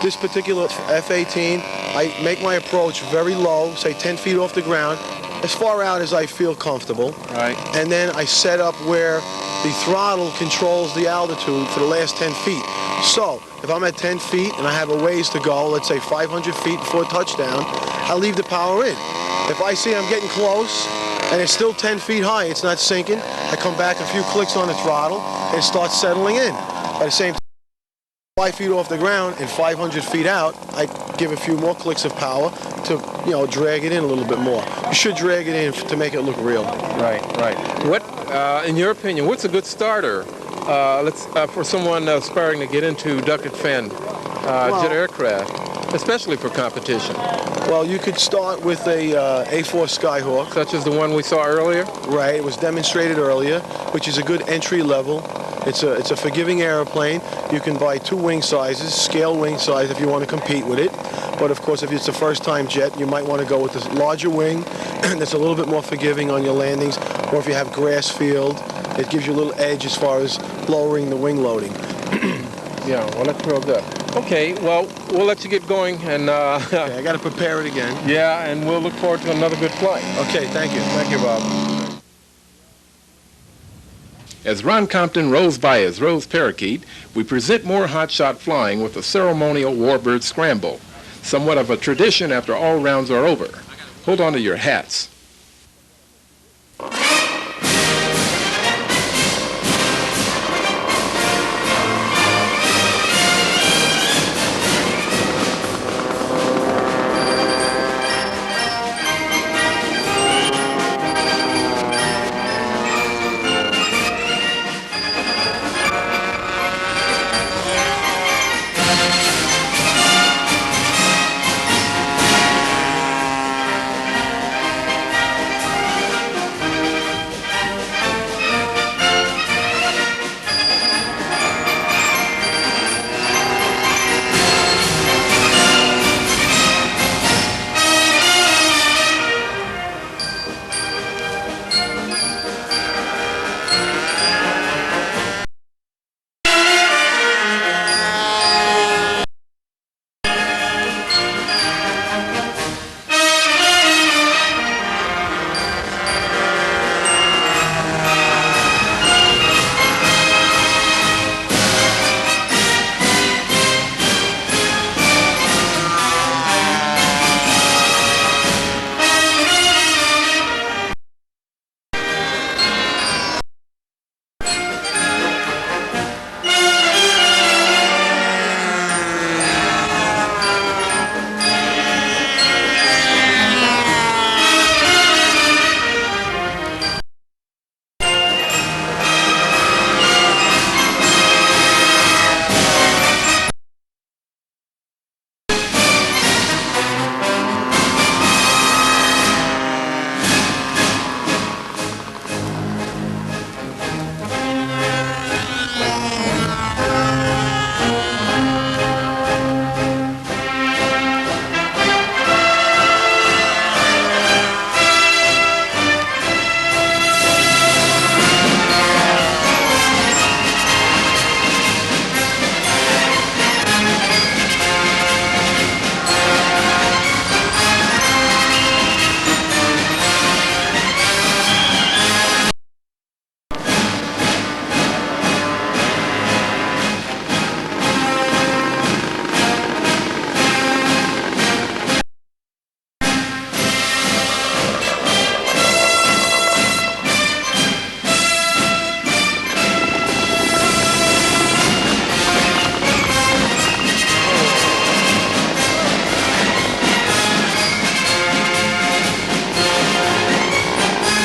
this particular F-18, I make my approach very low, say 10 feet off the ground, as far out as I feel comfortable. Right. And then I set up where the throttle controls the altitude for the last 10 feet. So if I'm at 10 feet and I have a ways to go, let's say 500 feet before touchdown, I leave the power in. If I see I'm getting close and it's still 10 feet high, it's not sinking, I come back a few clicks on the throttle and it starts settling in. By the same time, 5 feet off the ground and 500 feet out, I give a few more clicks of power to, you know, drag it in a little bit more. You should drag it in to make it look real. Right, right. What, in your opinion, what's a good starter for someone aspiring to get into duck and fan jet aircraft, especially for competition? Well, you could start with a A4 Skyhawk. Such as the one we saw earlier? Right, it was demonstrated earlier, which is a good entry level. It's a forgiving airplane. You can buy 2 wing sizes, scale wing size if you want to compete with it. But of course, if it's a first-time jet, you might want to go with the larger wing that's a little bit more forgiving on your landings. Or if you have grass field, it gives you a little edge as far as lowering the wing loading. Yeah, well, that's real good. Okay, well, we'll let you get going, and okay, I got to prepare it again. Yeah, and we'll look forward to another good flight. Okay, thank you. Thank you, Bob. As Ron Compton rolls by his Rose Parakeet, we present more hotshot flying with a ceremonial Warbird scramble, somewhat of a tradition after all rounds are over. Hold on to your hats.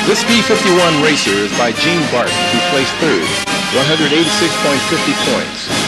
This B-51 racer is by Gene Barton, who placed third, 186.50 points.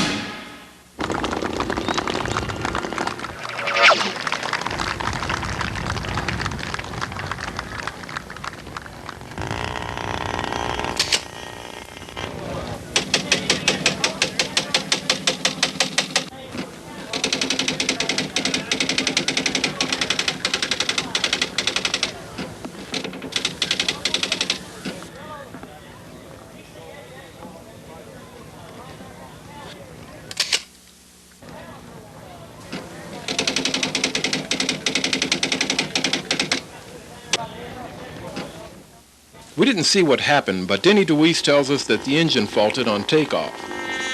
We didn't see what happened, but Denny DeWeese tells us that the engine faulted on takeoff.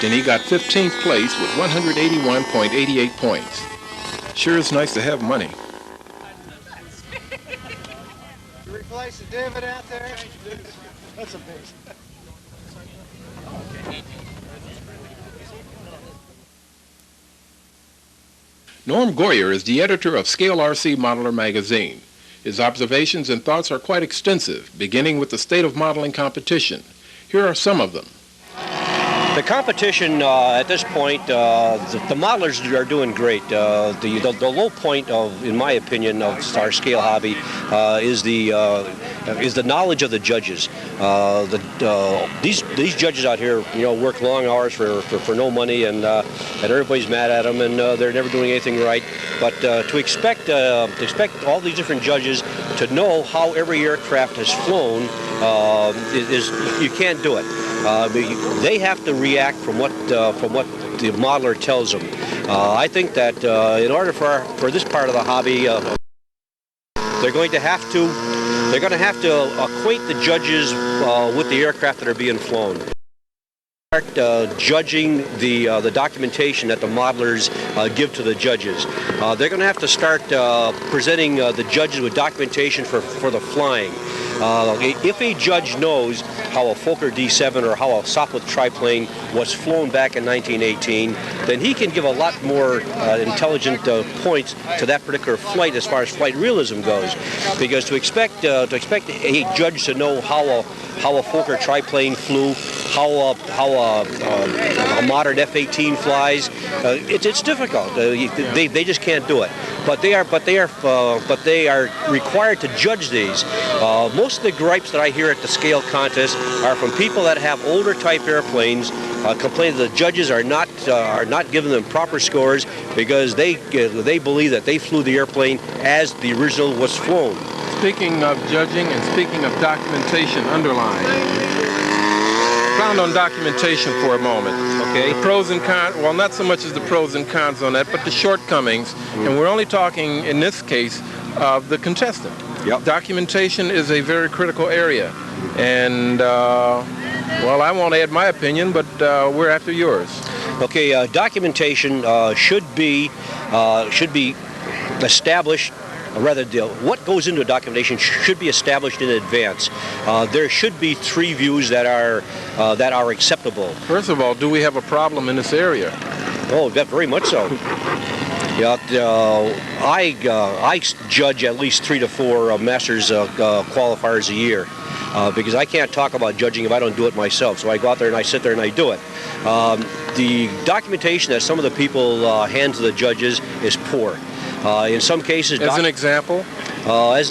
Denny got 15th place with 181.88 points. Sure is nice to have money. Replace the divot out there. That's a big. Norm Goyer is the editor of Scale RC Modeler magazine. His observations and thoughts are quite extensive, beginning with the state of modeling competition. Here are some of them. The competition at this point, the modelers are doing great. The low point of, in my opinion, of our scale hobby is the knowledge of the judges. These judges out here, work long hours for no money, and everybody's mad at them, and they're never doing anything right. But to expect all these different judges to know how every aircraft has flown you can't do it. They have to react from what the modeler tells them. I think that in order for this part of the hobby, they're going to have to acquaint the judges with the aircraft that are being flown. Start judging the documentation that the modelers give to the judges. They're going to have to start presenting the judges with documentation for the flying. If a judge knows how a Fokker D7 or how a Sopwith triplane was flown back in 1918, then he can give a lot more intelligent points to that particular flight as far as flight realism goes. Because to expect a judge to know how a Fokker triplane flew, how a modern F-18 flies, it's difficult. They just can't do it. But they are required to judge these. Most of the gripes that I hear at the scale contest are from people that have older type airplanes complaining that the judges are not giving them proper scores because they believe that they flew the airplane as the original was flown. Speaking of judging and speaking of documentation, underline. Found on documentation for a moment. Okay. The pros and cons, well, not so much as the pros and cons on that, but the shortcomings. And we're only talking, in this case, of the contestant. Yep. Documentation is a very critical area. And, well, I won't add my opinion, but we're after yours. Okay, documentation should be established. Rather, what goes into a documentation should be established in advance. There should be 3 views that are acceptable. First of all, do we have a problem in this area? Oh, very much so. Yeah, I judge at least 3 to 4 Masters qualifiers a year because I can't talk about judging if I don't do it myself. So I go out there and I sit there and I do it. The documentation that some of the people hand to the judges is poor. In some cases... As an example? I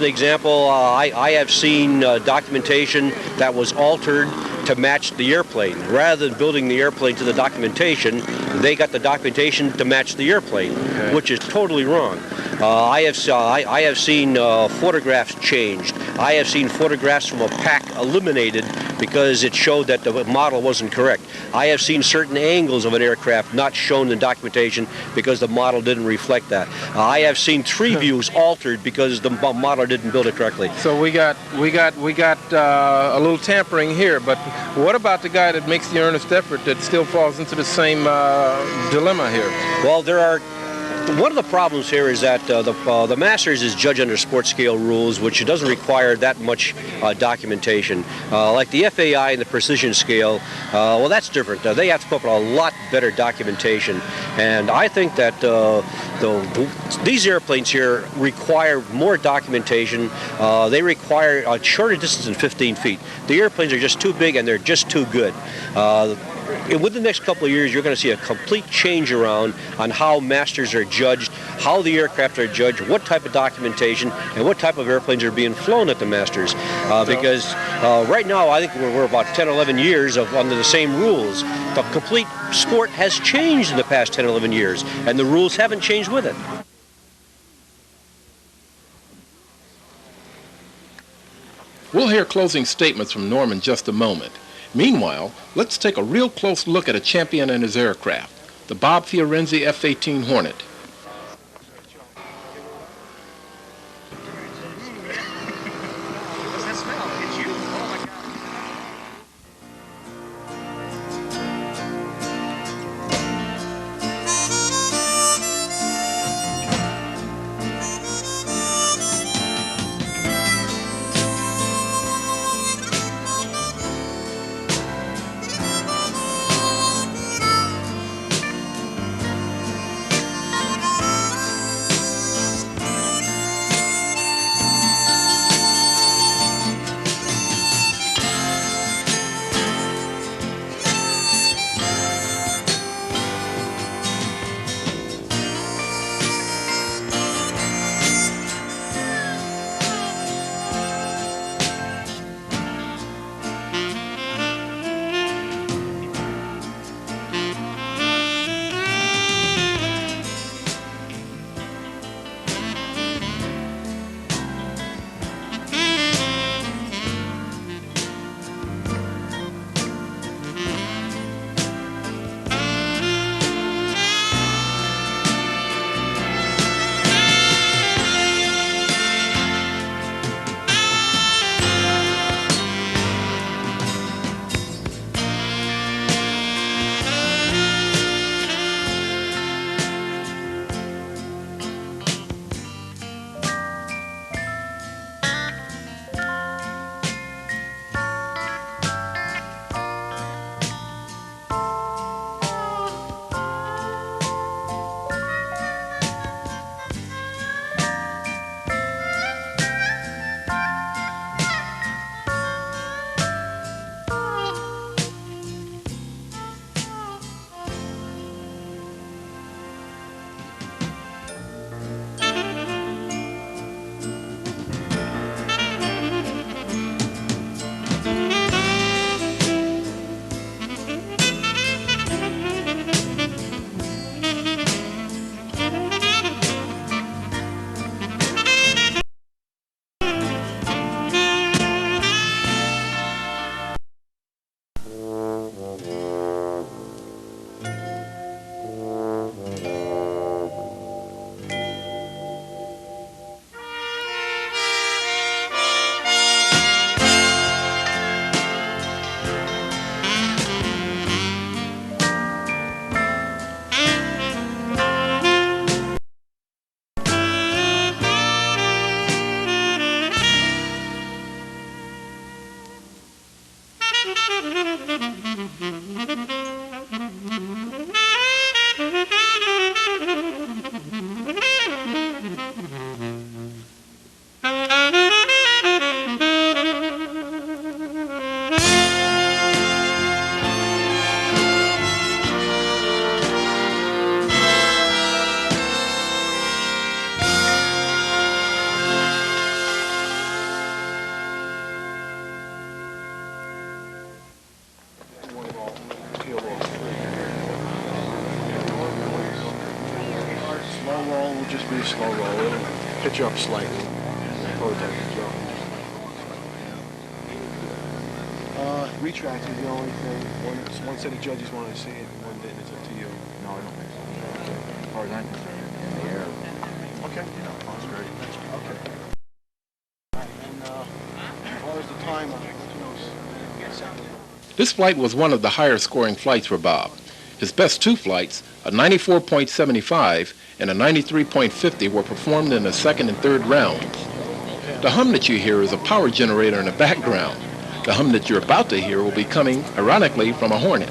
have seen documentation that was altered to match the airplane. Rather than building the airplane to the documentation, they got the documentation to match the airplane, okay, which is totally wrong. I have seen photographs changed. I have seen photographs from a pack eliminated because it showed that the model wasn't correct. I have seen certain angles of an aircraft not shown in documentation because the model didn't reflect that. I have seen 3 views altered because the model didn't build it correctly. So we got a little tampering here, but what about the guy that makes the earnest effort that still falls into the same dilemma here? Well, one of the problems here is that the Masters is judged under sports scale rules, which doesn't require that much documentation. Like the FAI and the precision scale, well, that's different. They have to put up a lot better documentation. And I think that these airplanes here require more documentation. They require a shorter distance than 15 feet. The airplanes are just too big and they're just too good. Within the next couple of years, you're going to see a complete change around on how Masters are judged, how the aircraft are judged, what type of documentation, and what type of airplanes are being flown at the Masters. Because right now, I think we're about 10 or 11 years under the same rules. The complete sport has changed in the past 10 or 11 years, and the rules haven't changed with it. We'll hear closing statements from Norm in just a moment. Meanwhile, let's take a real close look at a champion and his aircraft, the Bob Fiorenzi F-18 Hornet. Does that smell? It's you. Oh my God. Slow roll will just be a slow roll. It'll pitch up slightly. Retract is the only thing. One set of judges wanted to see it, one didn't. It's up to you. No, I don't think so. As far as I'm concerned, in the air. Okay. That's great. Okay. And as far as the time on it, This flight was one of the higher scoring flights for Bob. His best two flights, a 94.75 and a 93.50, were performed in the second and third rounds. The hum that you hear is a power generator in the background. The hum that you're about to hear will be coming, ironically, from a Hornet.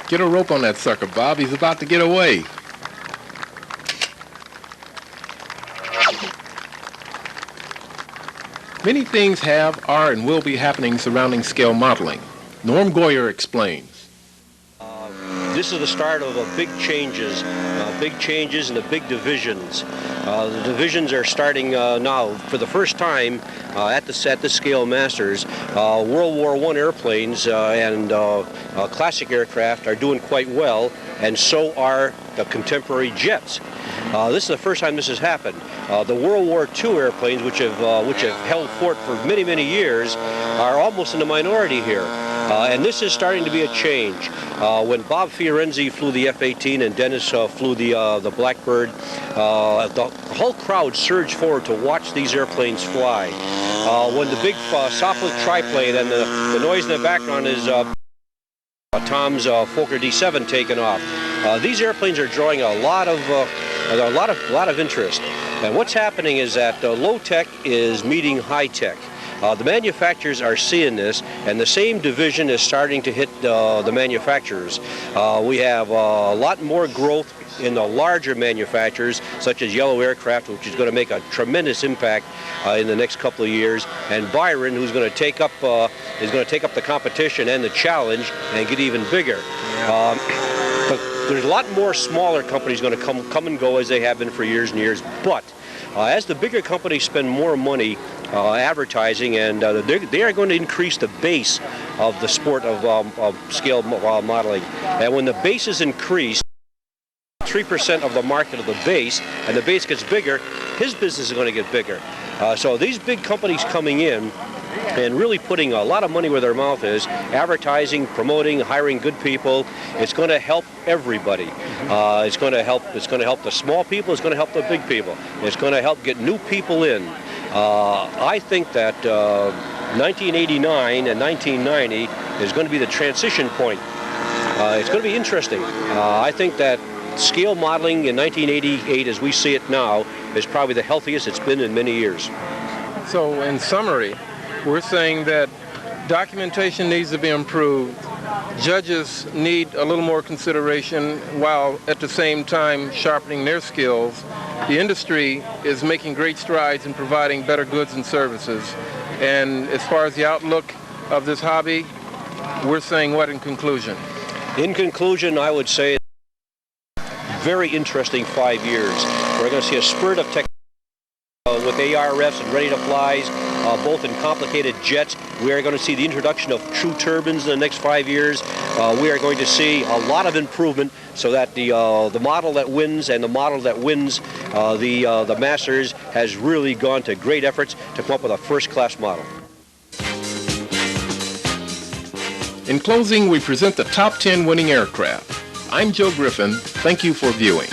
Get a rope on that sucker, Bob. He's about to get away. Many things have, are, and will be happening surrounding scale modeling. Norm Goyer explains. This is the start of big changes in the big divisions. The divisions are starting now for the first time at the Scale Masters. World War I airplanes and classic aircraft are doing quite well, and so are the contemporary jets. This is the first time this has happened. The World War II airplanes, which have held fort for many, many years, are almost in the minority here. And this is starting to be a change. When Bob Fiorenzi flew the F-18 and Dennis flew the Blackbird, the whole crowd surged forward to watch these airplanes fly. When the big Sopwith triplane and the noise in the background is Tom's Fokker D7 taking off, these airplanes are drawing a lot of interest. And what's happening is that low tech is meeting high tech. The manufacturers are seeing this, and the same division is starting to hit the manufacturers. We have a lot more growth in the larger manufacturers, such as Yellow Aircraft, which is going to make a tremendous impact in the next couple of years, and Byron, who's going to take up the competition and the challenge and get even bigger. But there's a lot more smaller companies going to come and go as they have been for years and years. But as the bigger companies spend more money advertising, and they are going to increase the base of the sport of scale modeling. And when the base is increased, 3% of the market of the base, and the base gets bigger, his business is going to get bigger. So these big companies coming in and really putting a lot of money where their mouth is, advertising, promoting, hiring good people, it's going to help everybody. It's going to help the small people, it's going to help the big people. It's going to help get new people in. I think that 1989 and 1990 is going to be the transition point. It's going to be interesting. I think that scale modeling in 1988, as we see it now, is probably the healthiest it's been in many years. So in summary, we're saying that documentation needs to be improved. Judges need a little more consideration while at the same time sharpening their skills. The industry is making great strides in providing better goods and services. And as far as the outlook of this hobby, we're saying what in conclusion? In conclusion, I would say very interesting 5 years. We're going to see a spurt of technology with ARFs and ready-to-flies, both in complicated jets. We are going to see the introduction of true turbines in the next 5 years. We are going to see a lot of improvement so that the model that wins and the model that wins the Masters has really gone to great efforts to come up with a first-class model. In closing, we present the top 10 winning aircraft. I'm Joe Griffin. Thank you for viewing.